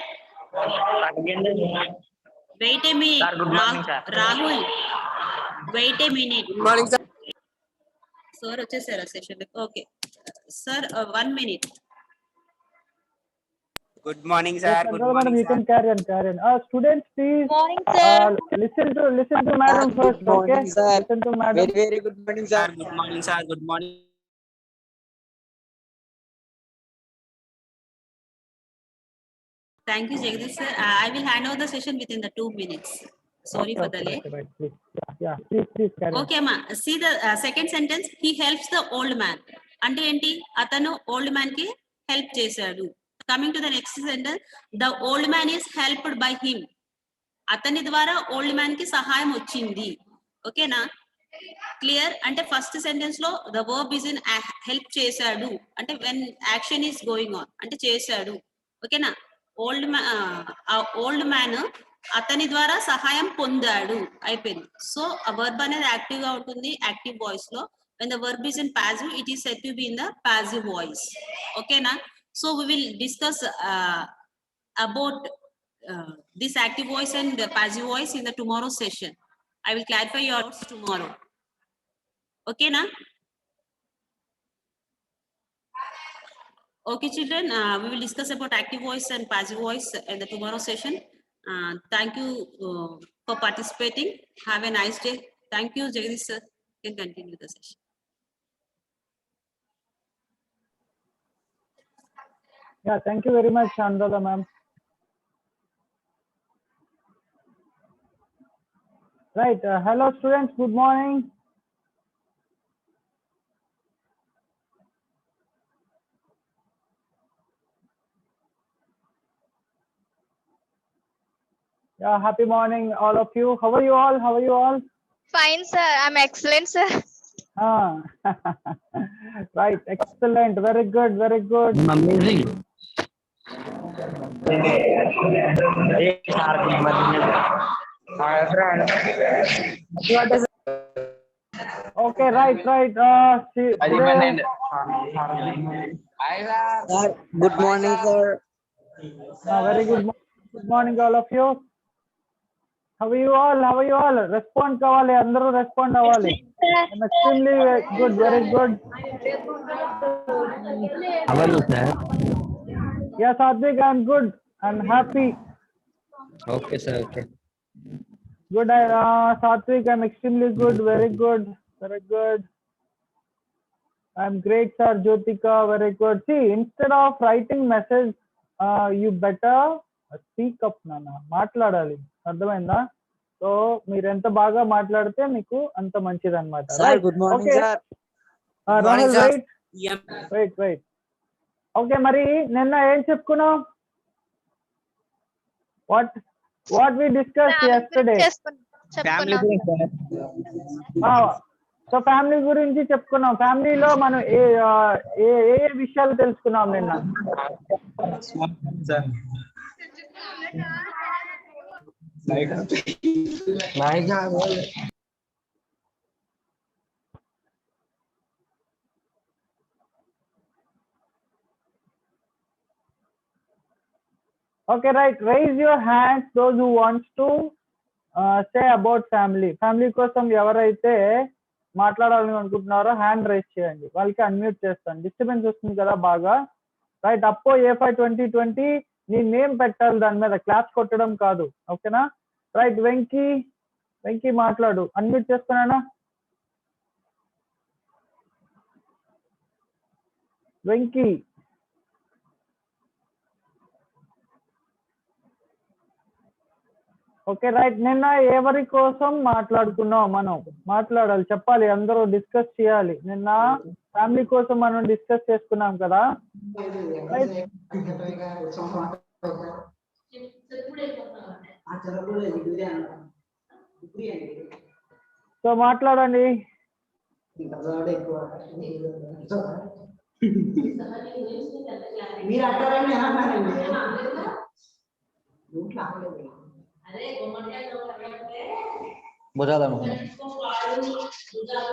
Wait a minute. Sir, good morning, sir. Rahul. Wait a minute. Good morning, sir. Sir, వచ్చేసారా session? Okay. Sir, 1 minute. Good morning, sir. Yes, Good Chandra madam, morning, you sir. can carry on, carry on. Students, please Morning, sir. listen to madam first, Good morning, okay? sir. Listen to madam. Very good morning, Sir, sir. good morning, sir. Good morning. Thank you, Jagdish sir. I will hand over the session within the 2 minutes. Sorry for the late. Right, please. Yeah, please carry on. Okay, ma. See the second sentence. He helps the old man. అంటే ఏంటి? అతను old man కి help చేశాడు. Coming to the next sentence, the old man is helped by him. అతని ద్వారా old man కి సహాయం వచ్చింది. ఓకేనా? క్లియర్? అంటే ఫస్ట్ సెంటెన్స్ లో the verb is in help చేశాడు అంటే when action is going on అంటే చేశాడు. ఓకేనా? ఓల్డ్ మ్యాన్ అతని ద్వారా సహాయం పొందాడు అయిపోయింది. సో ఆ వర్బ్ అనేది యాక్టివ్ గా ఉంటుంది యాక్టివ్ వాయిస్ లో. when the verb is in passive, it is said to be in the passive voice. Okay na? So we will discuss about this active voice and the passive voice in the tomorrow session. I will clarify your doubts tomorrow. Okay na? Okay children, we will discuss about active voice and passive voice in the tomorrow session. Thank you for participating. Have a nice day. Thank you, Jagdish sir. You can continue the session. Yeah, thank you very much, Chandra ma'am. Right, hello students, good morning. Yeah, happy morning all of you. How are you all? How are you all? Fine, sir. I'm excellent, sir. Ah, right, excellent, very good, very good. Amazing. Okay, right. Today, Sir, good morning, sir. very good morning all of you. How are you all? How are you all? Respond kavali, andaru respond avali. I'm extremely good, very good. How are you, sir? Yes, Advik, I'm good. I'm happy. Okay, sir. Okay. Good, Satvik, I'm extremely good, very good, very good. I'm great, sir. Jyotika, very good. See, instead of writing message, you better speak up, Nana. మాట్లాడాలి, అర్థమైందా? So మీరు ఎంత బాగా మాట్లాడితే మీకు అంత మంచిది అన్నమాట. Sir, good morning, Okay. sir. Good morning, Rahul, sir. wait. Okay, మరి నిన్న ఏం చెప్పుకున్నాం? What we discussed yesterday. Family guరించి, sir. So family గురించి చెప్పుకున్నాం. ఫ్యామిలీలో మనం ఏ విషయాలు తెలుసుకున్నాం నిన్న? Sir. Okay, right. Raise your hands, those who wants to say about family. Family కోసం ఎవరైతే మాట్లాడాలని అనుకుంటున్నారో హ్యాండ్ రైజ్ చేయండి. వాళ్ళకి అన్మ్యూట్ చేస్తాను. డిస్టర్బెన్స్ వస్తుంది కదా బాగా. రైట్, అప్పో A5 2020 నీ నేమ్ పెట్టాలి దాని మీద, క్లాప్స్ కొట్టడం కాదు. ఓకేనా? రైట్, వెంకీ మాట్లాడు. అన్మ్యూట్ చేసుకున్నానా? వెంకీ. Okay, right. నిన్న ఎవరి కోసం మాట్లాడుకున్నాం? మనం మాట్లాడాలి, చెప్పాలి, అందరూ డిస్కస్ చేయాలి. నిన్న ఫ్యామిలీ కోసం మనం డిస్కస్ చేసుకున్నాం కదా. సో మాట్లాడండి.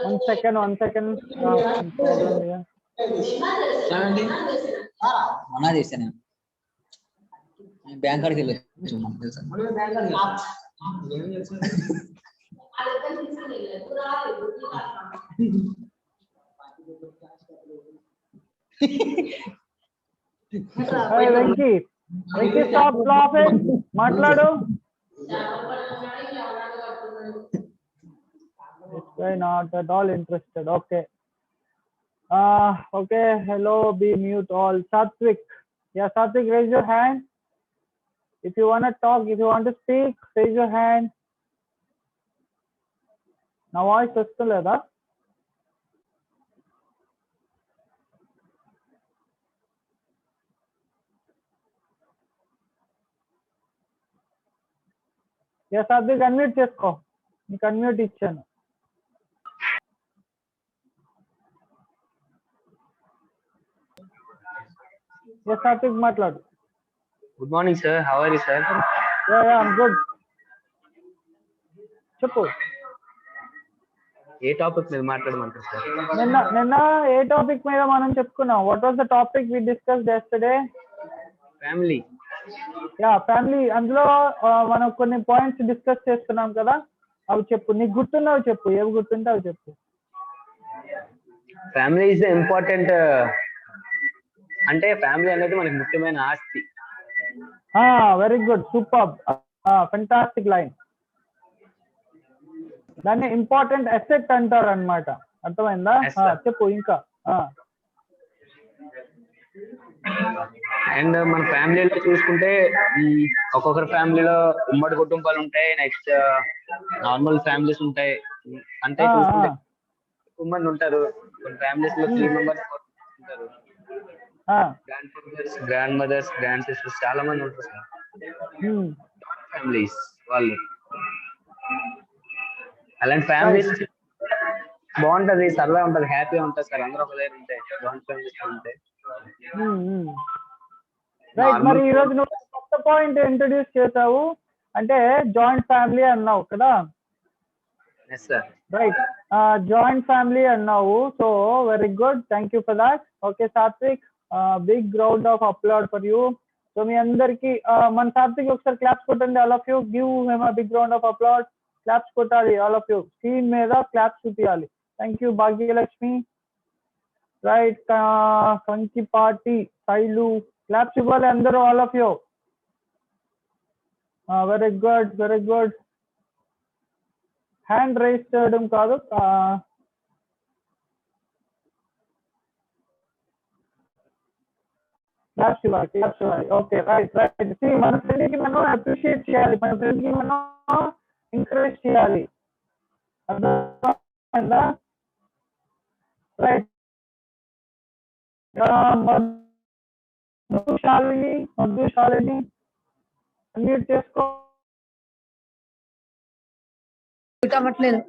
One second. Problem here. మొన్న చేశాను బ్యాంక్ కాడికి వెళ్ళొచ్చు. వెంకీ స్టాప్ లాఫింగ్, మాట్లాడు. Not at all interested. Okay. Okay. Hello. Be mute all. Satvik. Yeah, Satvik, raise your hand. If you want to talk, if you want to speak, raise your hand. Now voice వస్తలేదా? Yeah Satvik unmute చేసుకో, నీకు unmute ఇచ్చాను. Yeah Satvik మాట్లాడు. Good morning sir, how are you sir? Yeah I'm good. చెప్పు, ఏ topic మీద మాట్లాడమంటారు sir? నిన్న ఏ topic మీద మనం చెప్పుకున్నాం? What was the topic we discussed yesterday? Family. Yeah family. అందులో మనం కొన్ని పాయింట్స్ డిస్కస్ చేసుకున్నాం కదా, అవి చెప్పు. నీకు గుర్తున్నవి చెప్పు, ఏవి గుర్తుంటే అవి చెప్పు. ఫ్యామిలీ ఇస్ ద ఇంపార్టెంట్, అంటే ఫ్యామిలీ అనేది మనకి ముఖ్యమైన ఆస్తి. Very good, super, fantastic line. దాన్ని ఇంపార్టెంట్ అసెట్ అంటారు అన్నమాట. అర్థమైందా? చెప్పు ఇంకా. అండ్ మన ఫ్యామిలీలో చూసుకుంటే ఒక్కొక్కరి ఫ్యామిలీలో ఉమ్మడి కుటుంబాలు ఉంటాయి, నెక్స్ట్ నార్మల్ ఫ్యామిలీస్ ఉంటాయి. అంటే చూసుకుంటే ఉమ్మడి ఉంటారు, కొన్ని ఫ్యామిలీస్ లో 3 మెంబర్స్ ఉంటారు. గ్రాండ్ మదర్స్, గ్రాండ్ సిస్టర్స్ చాలా మంది ఉంటారు సార్. ఫ్యామిలీస్ వాళ్ళు, అలాంటి ఫ్యామిలీస్ బాగుంటది, సరదా ఉంటది, హ్యాపీగా ఉంటది సార్. అందరూ ఒక దగ్గర ఉంటాయి, జాయింట్ ఫ్యామిలీస్ ఉంటాయి. రైట్. మరి ఈ రోజు నువ్వు కొత్త పాయింట్ ఇంట్రడ్యూస్ చేసావు, అంటే జాయింట్ ఫ్యామిలీ అన్నావు కదా? రైట్, జాయింట్ ఫ్యామిలీ అన్నావు. So very good, thank you for that. Okay Satvik, big round of applause for you. So మీ అందరికి మన సాత్విక్ ఒకసారి క్లాప్స్ కొట్టండి. All of you give him a big round of applause. Claps కొట్టాలి all of you, screen మీద claps చూపించాలి. Thank you Bhagyalakshmi. Right, Kankipati Sailu, claps ఇవ్వాలి అందరూ, all of you. Very good, very good. Hand raise చేయడం కాదు, క్లాప్స్ ఇవ్వాలి, claps ఇవ్వాలి. Okay, right right. మన ఫ్రెండ్ కి మనం అప్రిషియేట్ చేయాలి, మన ఫ్రెండ్ కి మనం ఎంకరేజ్ చేయాలి. అర్థమైందా? రైట్. మధుశాలిని అన్మ్యూట్ చేసుకో. అవ్వట్లేదు.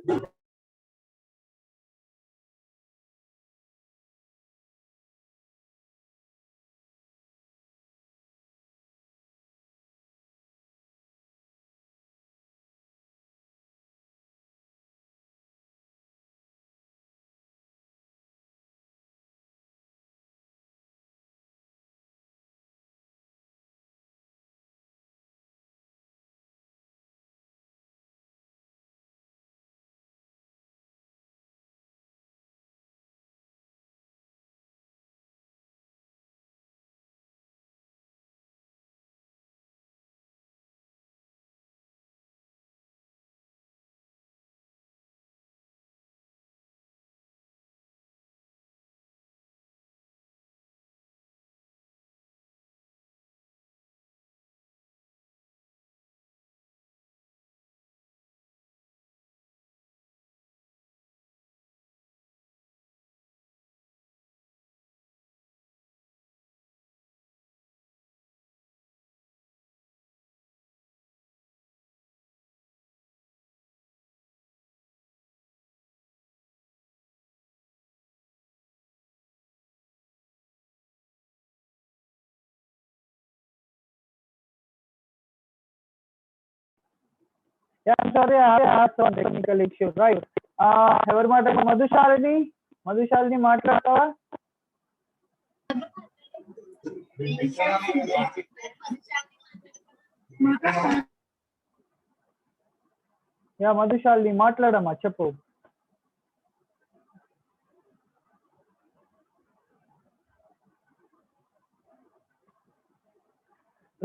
Yeah, I'm sorry, I have some technical issues. Right. ఎవరు మాట్లాడ? మధుశాలిని మాట్లాడతావా? యా మధుశాలిని మాట్లాడమ్మా, చెప్పు.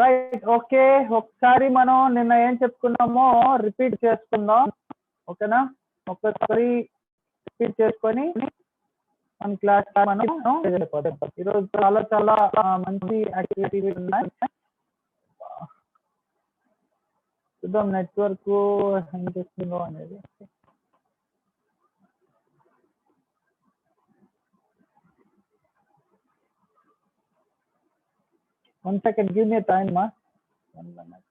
Right, okay. ఒకసారి మనం నిన్న ఏం చెప్పుకున్నామో రిపీట్ చేసుకుందాం, ఓకేనా? ఒక్కసారి రిపీట్ చేసుకొని మన క్లాస్ మనం ఈరోజు చాలా చాలా మంచి యాక్టివిటీస్ ఉన్నాయి. చూద్దాం నెట్వర్క్ ఏం చేస్తుందో అనేది. One second, give me a time, ma. 1 minute.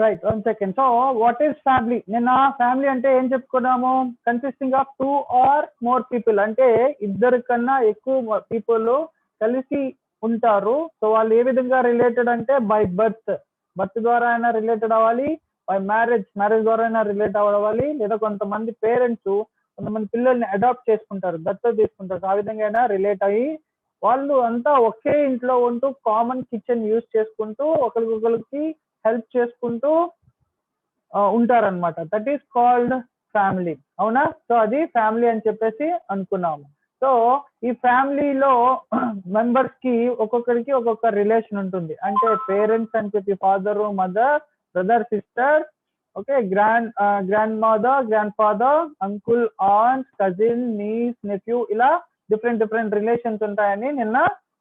Right, 1 second. So what is family? నిన్న ఫ్యామిలీ అంటే ఏం చెప్పుకున్నాము? Consisting of 2 or more people, అంటే ఇద్దరు కన్నా ఎక్కువ పీపుల్ కలిసి ఉంటారు. సో వాళ్ళు ఏ విధంగా రిలేటెడ్ అంటే బై బర్త్ ద్వారా అయినా రిలేటెడ్ అవ్వాలి, బై మ్యారేజ్ ద్వారా అయినా రిలేట్ అవ్వాలి, లేదా కొంతమంది పేరెంట్స్ కొంతమంది పిల్లల్ని అడాప్ట్ చేసుకుంటారు, దత్తత తీసుకుంటారు, ఆ విధంగా అయినా రిలేట్ అయ్యి వాళ్ళు అంతా ఒకే ఇంట్లో ఉంటూ కామన్ కిచెన్ యూజ్ చేసుకుంటూ ఒకరికొకరికి హెల్ప్ చేసుకుంటూ ఉంటారనమాట. దట్ ఈస్ కాల్డ్ ఫ్యామిలీ, అవునా? సో అది ఫ్యామిలీ అని చెప్పేసి అనుకున్నాము. సో ఈ ఫ్యామిలీలో మెంబర్స్ కి ఒక్కొక్కరికి ఒక్కొక్క రిలేషన్ ఉంటుంది. అంటే పేరెంట్స్ అని చెప్పి father, mother, brother, sister, okay, grandmother, grandfather, uncle, aunt, cousin, niece, nephew, ఇలా డిఫరెంట్ రిలేషన్స్ ఉంటాయని నిన్న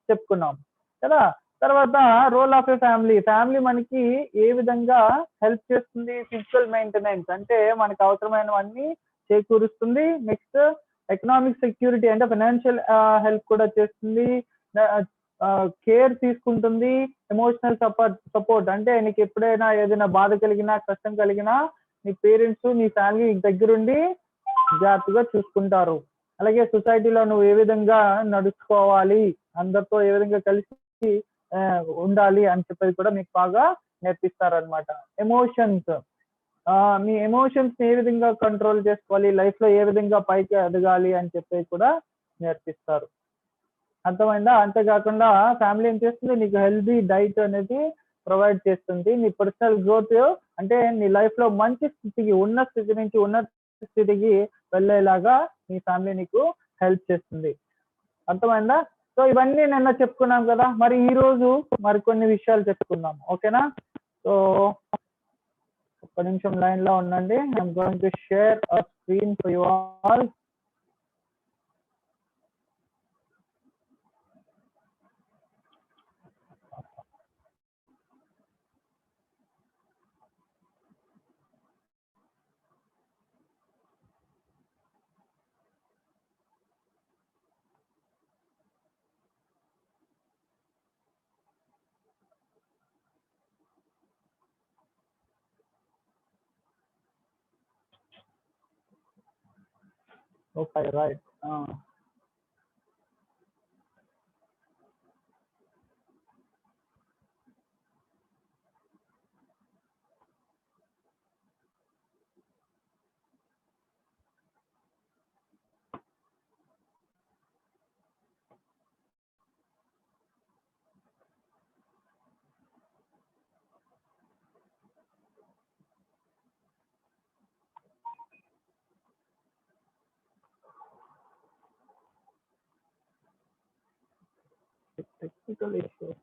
చెప్పుకున్నాం కదా. తర్వాత రోల్ ఆఫ్ ఏ ఫ్యామిలీ మనకి ఏ విధంగా హెల్ప్ చేస్తుంది? ఫిజికల్ మెయింటెనెన్స్, అంటే మనకి అవసరమైనవన్నీ చేకూరుస్తుంది. నెక్స్ట్ ఎకనామిక్ సెక్యూరిటీ, అంటే ఫైనాన్షియల్ హెల్ప్ కూడా చేస్తుంది. కేర్ తీసుకుంటుంది. ఎమోషనల్ సపోర్ట్, అంటే నీకు ఎప్పుడైనా ఏదైనా బాధ కలిగినా కష్టం కలిగినా నీ పేరెంట్స్ నీ ఫ్యామిలీ దగ్గరుండి జాగ్రత్తగా చూసుకుంటారు. అలాగే సొసైటీలో నువ్వు ఏ విధంగా నడుచుకోవాలి, అందరితో ఏ విధంగా కలిసి ఉండాలి అని చెప్పేది కూడా మీకు బాగా నేర్పిస్తారనమాట. ఎమోషన్స్, మీ ఎమోషన్స్ ఏ విధంగా కంట్రోల్ చేసుకోవాలి, లైఫ్ లో ఏ విధంగా పైకి ఎదగాలి అని చెప్పేది కూడా నేర్పిస్తారు. అర్థమైందా? అంతేకాకుండా ఫ్యామిలీ ఏం చేస్తుంది? నీకు హెల్దీ డైట్ అనేది ప్రొవైడ్ చేస్తుంది. నీ పర్సనల్ గ్రోత్, అంటే నీ లైఫ్ లో మంచి స్థితికి, ఉన్న స్థితి నుంచి ఉన్నత స్థితికి వెళ్ళేలాగా నీ ఫ్యామిలీ నీకు హెల్ప్ చేస్తుంది. అర్థమైందా? సో ఇవన్నీ నిన్న చెప్పుకున్నాం కదా. మరి ఈ రోజు మరికొన్ని విషయాలు చెప్పుకుందాం, ఓకేనా? సో ఒక్క నిమిషం లైన్ లో ఉండండి. I'm going to share a screen for you all. Okay, right. Technical issue.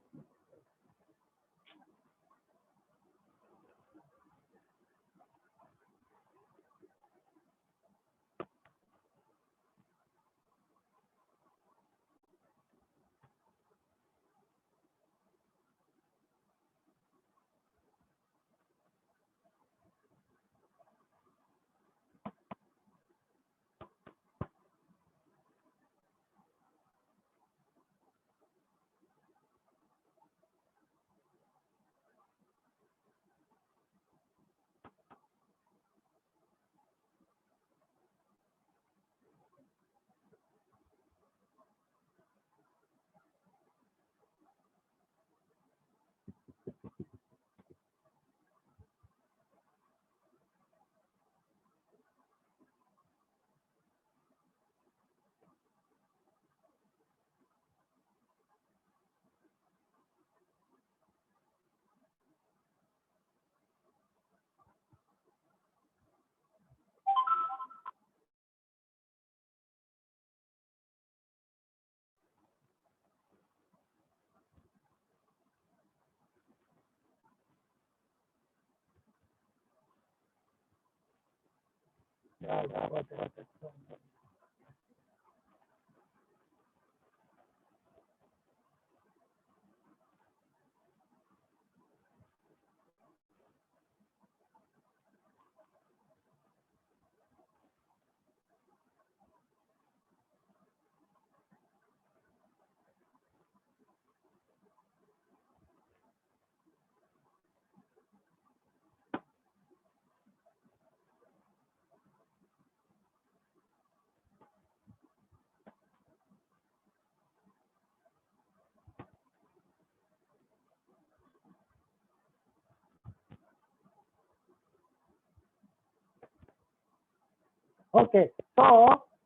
Okay, so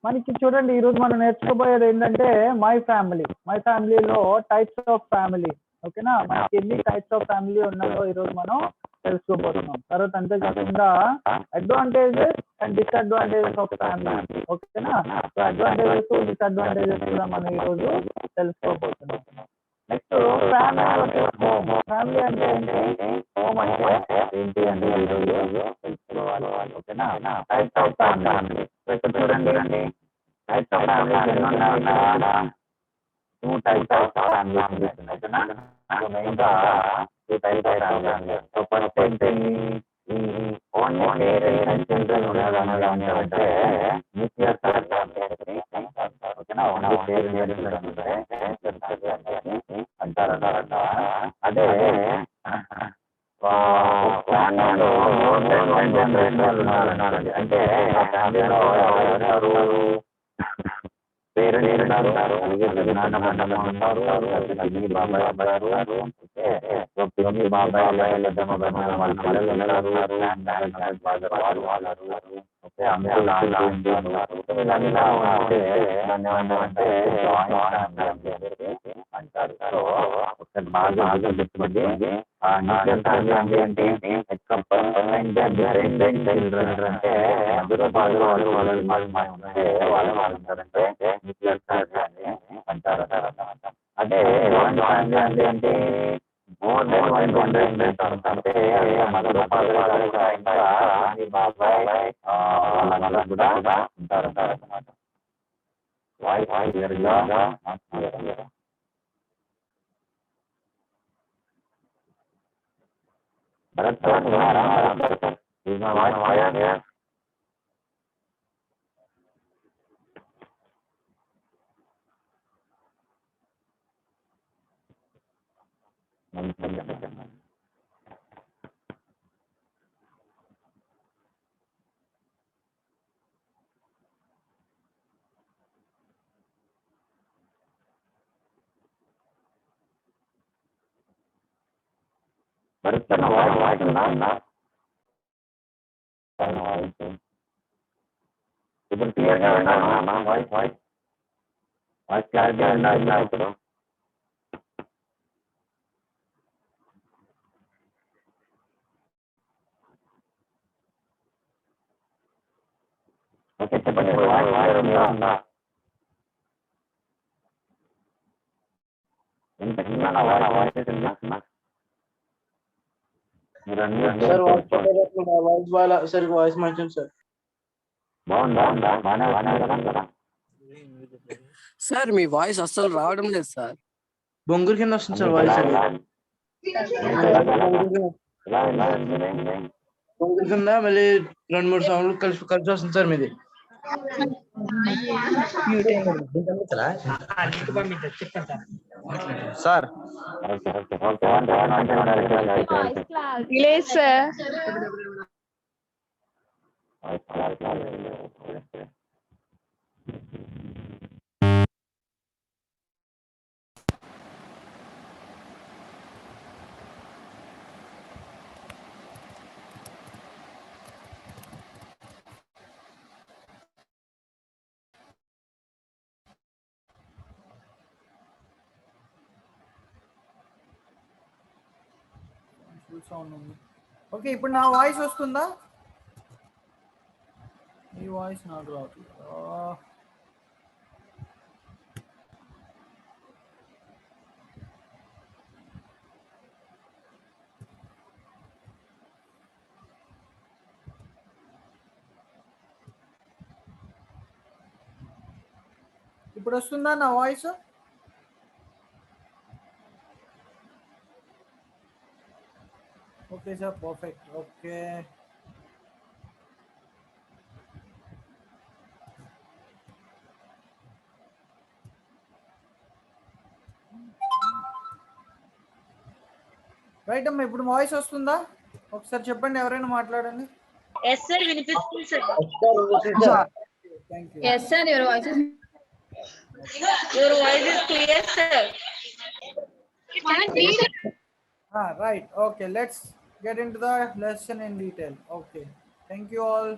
మనకి చూడండి ఈరోజు మనం నేర్చుకోబోయేది ఏంటంటే మై ఫ్యామిలీలో టైప్స్ ఆఫ్ ఫ్యామిలీ. ఓకేనా, మనకి ఎన్ని టైప్స్ ఆఫ్ ఫ్యామిలీ ఉన్నాయో ఈరోజు మనం తెలుసుకోబోతున్నాం. తర్వాత అంతేకాకుండా advantages and disadvantages of family. ఓకేనా, సో అడ్వాంటేజెస్ డిసడ్వాంటేజెస్ కూడా మనం ఈరోజు తెలుసుకోబోతున్నాం. నెక్స్ట్ ఫ్యామిలీ అంటే ఏంటి, హోమ్ అంటే ఏంటి అంటే ఈరోజు తెలుసుకోవాలి. ఓకేనా, టైప్స్ ఆఫ్ ఫ్యామిలీ. ఇక్కడ చూడండి, టైప్స్ ఆఫ్ ఫ్యామిలీ ఎన్ని ఉన్నాయన్నా, 2 టైప్స్ ఆఫ్ ఫ్యామిలీ. ఓకేనా, మెయిన్ గా 2 types of family. So first ఏంటి, ఓన్లీ పేరెంట్స్ అండ్ చిల్డ్రన్ ఉన్నదాన్ని అంటే న్యూక్లియర్ ఫ్యామిలీ. ఓకేనా, ఓన్లీ పేరెంట్స్ అంటారంట. అదే ఫ్యామిలీలో మోర్ దెన్ 1 జనరేషన్ ఉన్నారన్నారండి. అంటే ఆ ఫ్యామిలీలో ఎవరు పేరెంట్స్ ఉన్నారు, నాన్న మండలం ఉన్నారు, పిన్ని బాబాయ్ ఉన్నారు, పిన్ని బాబాయ్ వాళ్ళ పిల్లలు ఉన్నారు, ఓకే, అంకుల్ ఆంటీ ఉన్నారు. వీళ్ళంతా ఉంటే దాన్ని ఏమంటారంటే అంటారు. సో ఒకసారి బాగా గుర్తుపెట్టి, ఆ న్యూక్లియర్ ఫ్యామిలీ అంటే ఏంటి, చిల్డ్రన్ అంటే మధ్యలో వాళ్ళు వాళ్ళు ఉంటారంటే న్యూక్లియర్ ఫ్యామిలీ అంటారు. అదే జాయింట్ ఫ్యామిలీ అంటే ఏంటి, మోర్ దెన్ 1 జనరేషన్ అంటే మధ్యలో ఇంకా బాబాయ్ వాళ్ళ కూడా ఉంటారు అన్నమాట. వాయిస్ క్లియర్గా భరత్ సార్ భరత్ వాయిస్ ఉందా, ఇప్పుడు క్లియర్గా ఉన్నా వాయిస్ క్లారిటీ ఉందా ఇప్పుడు? ఓకే, చెప్పండి. వాయిస్ ఉందా, ఎంత వాయిస్ ఉందా? వాయిస్ మంచిది సార్. బాగుందా, బాగానే కదా సార్ మీ వాయిస్ అస్సలు రావడం లేదు సార్, బొంగురు కింద వస్తుంది సార్ వాయిస్. బొంగురు కింద మళ్ళీ 2-3 సౌండ్లు కలిసి వస్తుంది సార్ మీది. సార్ లేదు సార్. ఓకే, ఇప్పుడు నా వాయిస్ వస్తుందా? ఈ వాయిస్ నాకు రావట్లేదు. ఇప్పుడు వస్తుందా నా voice? Okay sir, perfect. Okay, right అమ్మా. ఇప్పుడు వాయిస్ వస్తుందా? ఒకసారి చెప్పండి, ఎవరైనా మాట్లాడండి. ఎస్ సార్, వినిపిస్తుంది sir. Thank you. Yes, sir. Your voice is. Your voice is clear sir. Right. Okay, let's get into the lesson in detail. Okay, thank you all.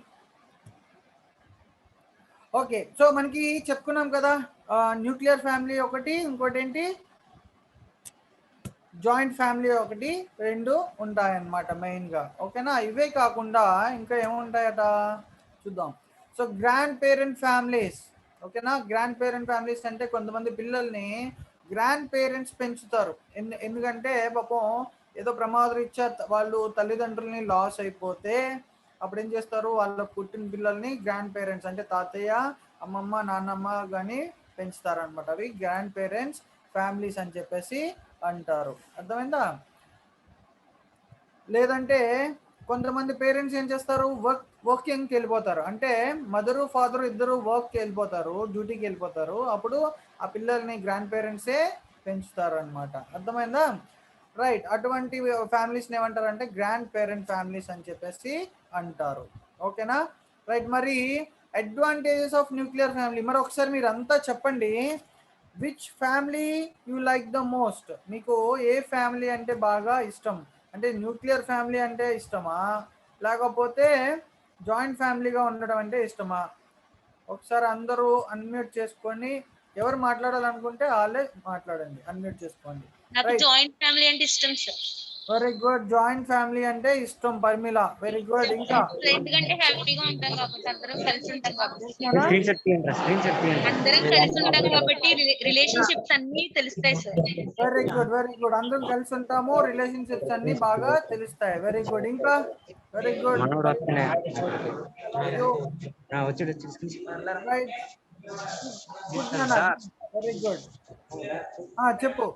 Okay, so మనకి చెప్పుకున్నాం కదా, nuclear family ఒకటి, ఇంకోటి ఏంటి, joint family ఒకటి, రెండు ఉంటాయన్నమాట మెయిన్గా. ఓకేనా? ఇవే కాకుండా ఇంకా ఏముంటాయట చూద్దాం. So grand parent families. ఓకేనా? గ్రాండ్ పేరెంట్ ఫ్యామిలీస్ అంటే కొంతమంది పిల్లల్ని గ్రాండ్ పేరెంట్స్ పెంచుతారు. ఎందుకంటే పాపం ఏదో ప్రమాదరీత్యా వాళ్ళు తల్లిదండ్రుల్ని లాస్ అయిపోతే అప్పుడు ఏం చేస్తారు, వాళ్ళ పుట్టిన పిల్లల్ని గ్రాండ్ పేరెంట్స్ అంటే తాతయ్య, అమ్మమ్మ, నాన్నమ్మ కానీ పెంచుతారనమాట. అవి గ్రాండ్ పేరెంట్స్ ఫ్యామిలీస్ అని చెప్పేసి అంటారు. అర్థమైందా? లేదంటే కొంతమంది పేరెంట్స్ ఏం చేస్తారు, వర్కింగ్కి వెళ్ళిపోతారు. అంటే మదరు ఫాదరు ఇద్దరు వర్క్కి వెళ్ళిపోతారు, డ్యూటీకి వెళ్ళిపోతారు. అప్పుడు ఆ పిల్లల్ని గ్రాండ్ పేరెంట్సే పెంచుతారు అనమాట. అర్థమైందా? రైట్. అటువంటి ఫ్యామిలీస్ని ఏమంటారు అంటే గ్రాండ్ పేరెంట్ ఫ్యామిలీస్ అని చెప్పేసి అంటారు. ఓకేనా? రైట్. మరి అడ్వాంటేజెస్ ఆఫ్ న్యూక్లియర్ ఫ్యామిలీ మరి ఒకసారి మీరు అంతా చెప్పండి. Which family you like the most? మీకు ఏ ఫ్యామిలీ అంటే బాగా ఇష్టం? అంటే న్యూక్లియర్ ఫ్యామిలీ అంటే ఇష్టమా, లేకపోతే జాయింట్ ఫ్యామిలీగా ఉండడం అంటే ఇష్టమా? ఒకసారి అందరూ అన్మ్యూట్ చేసుకొని ఎవరు మాట్లాడాలనుకుంటే వాళ్ళే మాట్లాడండి, అన్మ్యూట్ చేసుకోండి. నాకు జాయింట్ ఫ్యామిలీ అంటే ఇష్టం sir. Very good. Joint family అంటే ఇష్టం పర్మిల. Very good. ఇంకా ఎందుకంటే హ్యాపీగా ఉంటాం కాబట్టి, అందరం కలిసి ఉంటాం కాబట్టి, రిలేషన్షిప్స్ అన్ని తెలుస్తాయి sir. Very good, very good. అందరం కలిసి ఉంటాము, రిలేషన్షిప్స్ అన్ని బాగా తెలుస్తాయి. Very good. ఇంకా వెరీ గుడ్. Very good. చెప్పు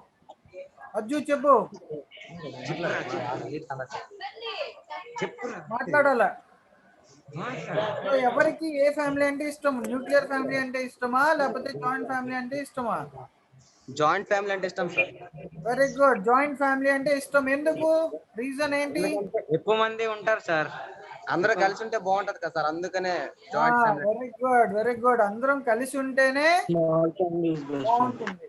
అజ్జు, చెప్పు, మాట్లాడాల. ఎవరికి ఏ ఫ్యామిలీ అంటే ఇష్టం? న్యూక్లియర్ ఫ్యామిలీ అంటే ఇష్టమా, లేకపోతే జాయింట్ ఫ్యామిలీ అంటే ఇష్టమా? జాయింట్ ఫ్యామిలీ అంటే ఇష్టం sir. Very good. Joint family అంటే ఇష్టం. ఎందుకు? రీజన్ ఏంటి? ఎక్కువ మంది ఉంటారు సార్, అందరూ కలిసి ఉంటే బాగుంటది కదా సార్, అందుకనే joint family. Very good, very good. అందరం కలిసి ఉంటేనే బాగుంటుంది.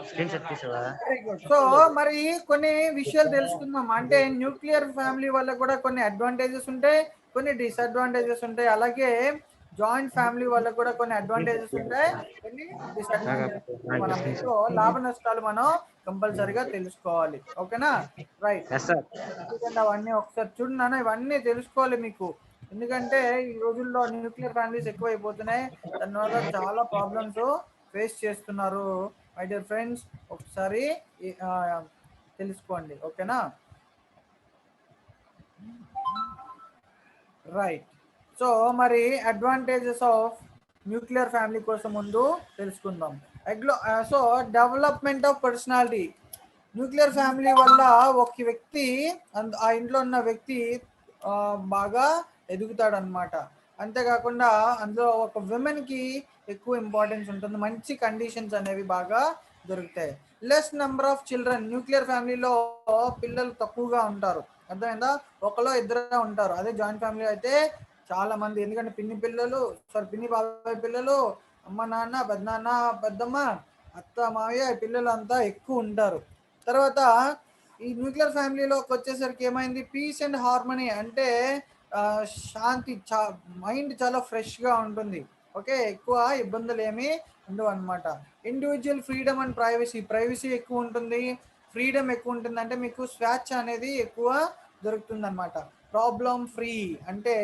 Very good. సో మరి కొన్ని విషయాలు తెలుసుకుందాం. అంటే న్యూక్లియర్ ఫ్యామిలీ వల్ల కూడా కొన్ని అడ్వాంటేజెస్ ఉంటాయి, కొన్ని డిసడ్వాంటేజెస్ ఉంటాయి. అలాగే జాయింట్ ఫ్యామిలీ వల్ల కూడా కొన్ని అడ్వాంటేజెస్ ఉంటాయి, కొన్ని డిసడ్వాంటేజెస్. మనం ఇంట్లో లాభ నష్టాలు మనం కంపల్సరిగా తెలుసుకోవాలి. ఓకేనా? రైట్. ఎందుకంటే అవన్నీ ఒకసారి చూడన్నా, ఇవన్నీ తెలుసుకోవాలి మీకు. ఎందుకంటే ఈ రోజుల్లో న్యూక్లియర్ ఫ్యామిలీస్ ఎక్కువ అయిపోతున్నాయి, దానివల్ల చాలా ప్రాబ్లమ్స్ ఫేస్ చేస్తున్నారు మై డియర్ ఫ్రెండ్స్. ఒకసారి తెలుసుకోండి. ఓకేనా? రైట్. సో మరి అడ్వాంటేజెస్ ఆఫ్ న్యూక్లియర్ ఫ్యామిలీ కోసం ముందు తెలుసుకుందాం. So development of personality. Nuclear family వల్ల ఒక వ్యక్తి, ఆ ఇంట్లో ఉన్న వ్యక్తి బాగా ఎదుగుతాడనమాట. అంతేకాకుండా అందులో ఒక విమెన్కి ఎక్కువ ఇంపార్టెన్స్ ఉంటుంది, మంచి కండిషన్స్ అనేవి బాగా దొరుకుతాయి. Less number of children. Nuclear ఫ్యామిలీలో పిల్లలు తక్కువగా ఉంటారు. అర్థమైందా? ఒకలో ఇద్దరు ఉంటారు. అదే జాయింట్ ఫ్యామిలీ అయితే చాలా మంది, ఎందుకంటే పిన్ని బాబాయ్ పిల్లలు, అమ్మ నాన్న, పెద్దనాన్న పెద్దమ్మ, అత్త మావయ్య పిల్లలు అంతా ఎక్కువ ఉంటారు. తర్వాత ఈ న్యూక్లియర్ ఫ్యామిలీలోకి వచ్చేసరికి ఏమైంది, పీస్ అండ్ హార్మనీ. అంటే శాంతి, మైండ్ చాలా ఫ్రెష్గా ఉంటుంది. ఓకే, ఎక్కువ ఇబ్బందులు ఏమీ ఉండవు అనమాట. ఇండివిజువల్ ఫ్రీడమ్ అండ్ ప్రైవసీ ఎక్కువ ఉంటుంది, ఫ్రీడమ్ ఎక్కువ ఉంటుంది. అంటే మీకు స్వేచ్ఛ అనేది ఎక్కువ దొరుకుతుంది అనమాట. Problem free. అంటే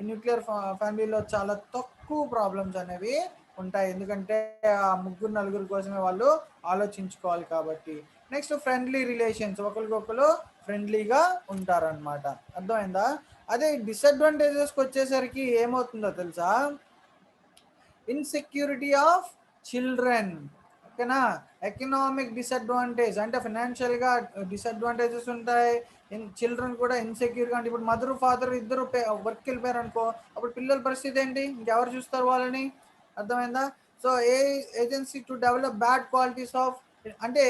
న్యూక్లియర్ ఫ్యామిలీలో చాలా తక్కువ ప్రాబ్లమ్స్ అనేవి ఉంటాయి, ఎందుకంటే ఆ ముగ్గురు నలుగురు కోసమే వాళ్ళు ఆలోచించుకోవాలి కాబట్టి. Next friendly relations. ఒకరికొకరు ఫ్రెండ్లీగా ఉంటారనమాట. అర్థమైందా? అదే డిసడ్వాంటేజెస్కి వచ్చేసరికి ఏమవుతుందో తెలుసా, ఇన్సెక్యూరిటీ ఆఫ్ చిల్డ్రన్. ఓకేనా? ఎకనామిక్ డిసడ్వాంటేజ్ అంటే ఫైనాన్షియల్గా డిసడ్వాంటేజెస్ ఉంటాయి. చిల్డ్రన్ కూడా ఇన్సెక్యూర్గా అంటే ఇప్పుడు మదర్ ఫాదర్ ఇద్దరు వర్క్కి వెళ్ళిపోయారు అనుకో, అప్పుడు పిల్లల పరిస్థితి ఏంటి? ఇంకెవరు చూస్తారు వాళ్ళని? అర్థమైందా? So agency to develop bad qualities of అంటే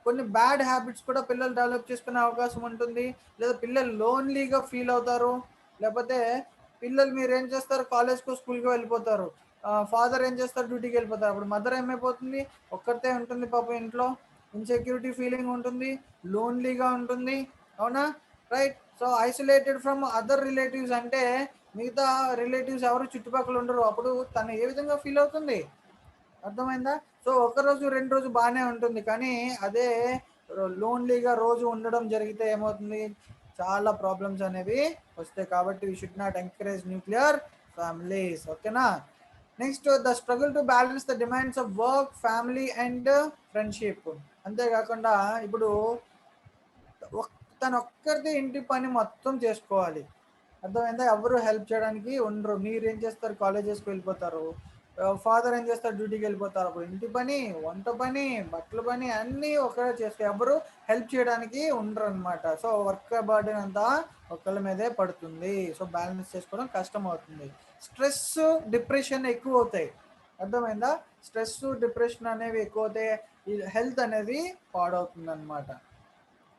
కొన్ని బ్యాడ్ హ్యాబిట్స్ కూడా పిల్లలు డెవలప్ చేసుకునే అవకాశం ఉంటుంది. లేదా పిల్లలు లోన్లీగా ఫీల్ అవుతారు. లేకపోతే పిల్లలు మీరు ఏం చేస్తారు, కాలేజ్కో స్కూల్కి వెళ్ళిపోతారు, ఫాదర్ ఏం చేస్తారు, డ్యూటీకి వెళ్ళిపోతారు. అప్పుడు మదర్ ఏమైపోతుంది, ఒక్కరితే ఉంటుంది పాపం ఇంట్లో, ఇన్సెక్యూరిటీ ఫీలింగ్ ఉంటుంది, లోన్లీగా ఉంటుంది. అవునా? Right. So isolated from other relatives అంటే మిగతా రిలేటివ్స్ ఎవరు చుట్టుపక్కల ఉండరు. అప్పుడు తను ఏ విధంగా ఫీల్ అవుతుంది? అర్థమైందా? సో ఒకరోజు 2 రోజు బాగానే ఉంటుంది, కానీ అదే లోన్లీగా రోజు ఉండడం జరిగితే ఏమవుతుంది? చాలా ప్రాబ్లమ్స్ అనేవి వస్తాయి. కాబట్టి we should not encourage nuclear families. ఓకేనా? Next the struggle to balance the demands of work, family and friendship. అంతేకాకుండా ఇప్పుడు తను ఒక్కరిదే ఇంటి పని మొత్తం చేసుకోవాలి. అర్థమైందా? ఎవరు హెల్ప్ చేయడానికి ఉండరు. మీరు ఏం చేస్తారు, కాలేజెస్కి వెళ్ళిపోతారు, ఫాదర్ ఏం చేస్తారు, డ్యూటీకి వెళ్ళిపోతారు. అప్పుడు ఇంటి పని, వంట పని, బట్టల పని అన్నీ ఒకరే చేస్తే ఎవరు హెల్ప్ చేయడానికి ఉండరు అనమాట. సో వర్క్ బర్డెన్ అంతా ఒకళ్ళ మీదే పడుతుంది. సో బ్యాలెన్స్ చేసుకోవడం కష్టం అవుతుంది. స్ట్రెస్, డిప్రెషన్ ఎక్కువ అవుతాయి. అర్థమైందా? స్ట్రెస్, డిప్రెషన్ అనేవి ఎక్కువ అవుతాయి. ఈ హెల్త్ అనేది పాడవుతుంది అనమాట.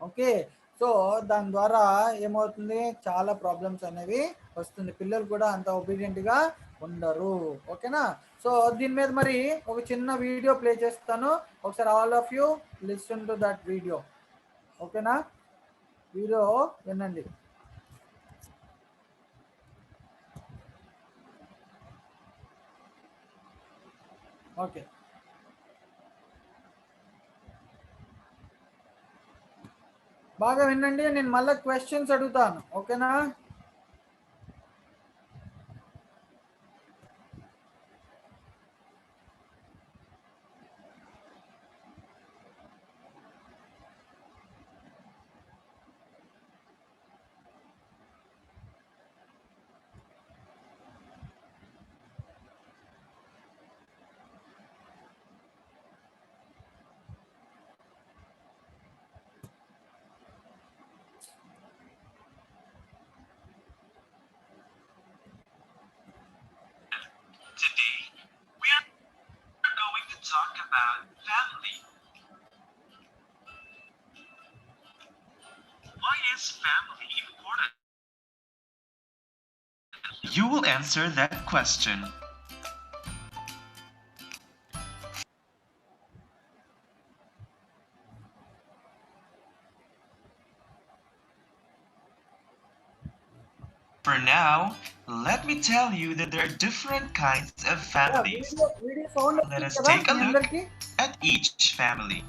ఓకే. సో దాని ద్వారా ఏమవుతుంది, చాలా ప్రాబ్లమ్స్ అనేవి వస్తుంది. పిల్లలు కూడా అంత ఒబీడియంట్గా ఉండరు. ఓకేనా? సో దీని మీద మరి ఒక చిన్న వీడియో ప్లే చేస్తాను, ఒకసారి all of you listen to that video. ఓకేనా? వీడియో వినండి. ఓకే, బాగా వినండి. నేను మళ్ళీ క్వశ్చన్స్ అడుగుతాను. ఓకేనా? Today, we are going to talk about family. Why is family important? You will answer that question. For now, let me tell you that there are different kinds of families. Let us take a look at each family.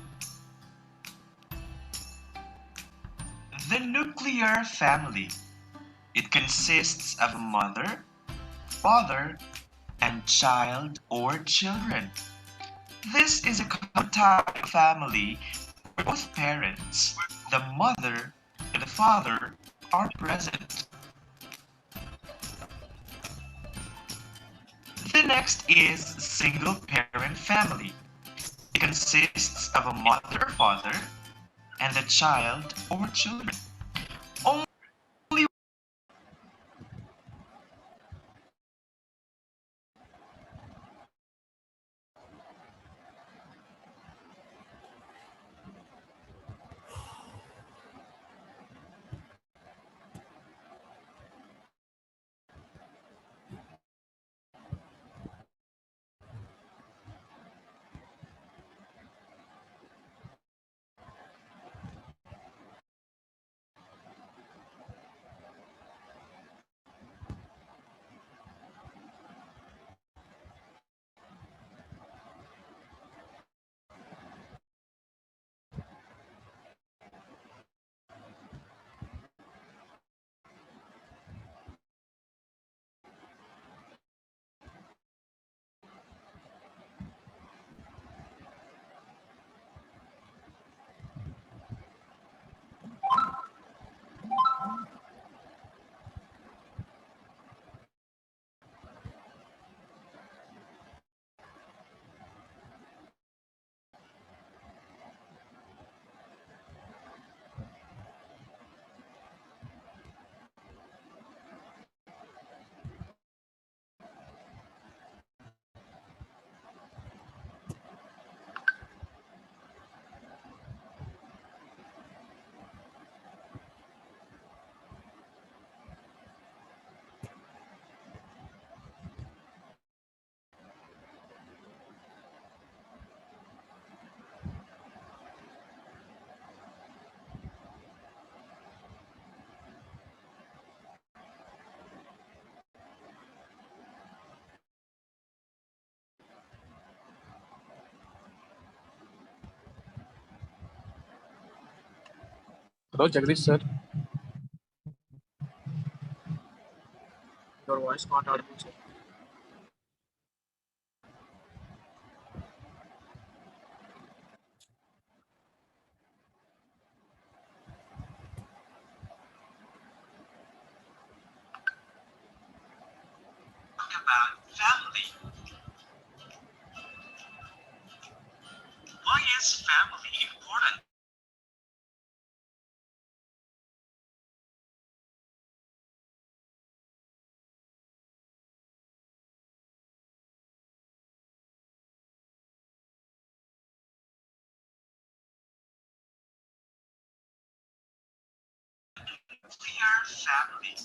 The nuclear family. It consists of a mother, father, and child or children. This is a common type of family where both parents, the mother and the father, are present. The next is single parent family. It consists of a mother, father, and a child or children. Hello, Jagdish sir. Your voice not audible, sir. About family. Why is family important? Nuclear family.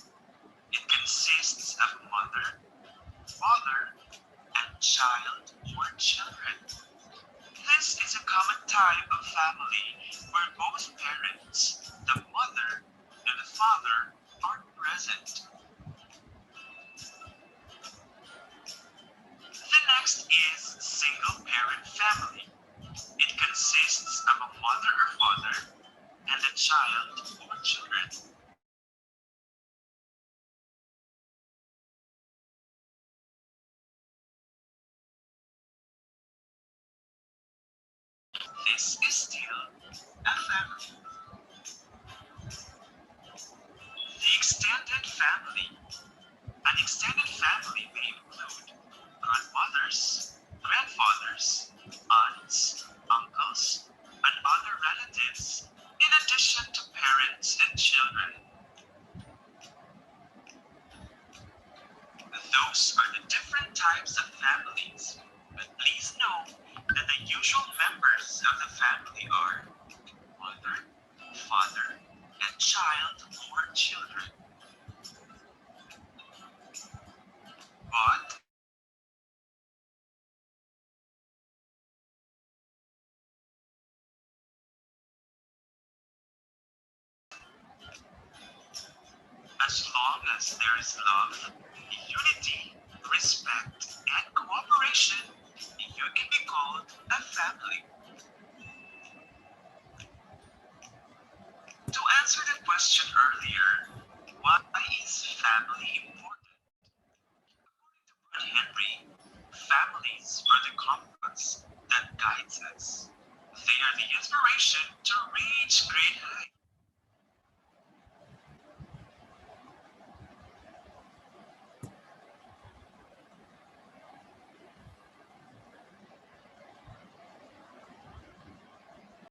It consists of mother, father, and child or children. This is a common type of family where both parents, the mother and the father, are present. The next is single parent family. It consists of a mother or father and a child or children. This is still a family. The extended family. An extended family may include grandmothers, grandfathers, aunts, uncles, and other relatives, in addition to parents and children. Those are the different types of families, but please know that the usual members of the family are mother, father, and child or children. But as long as there is love, unity, respect,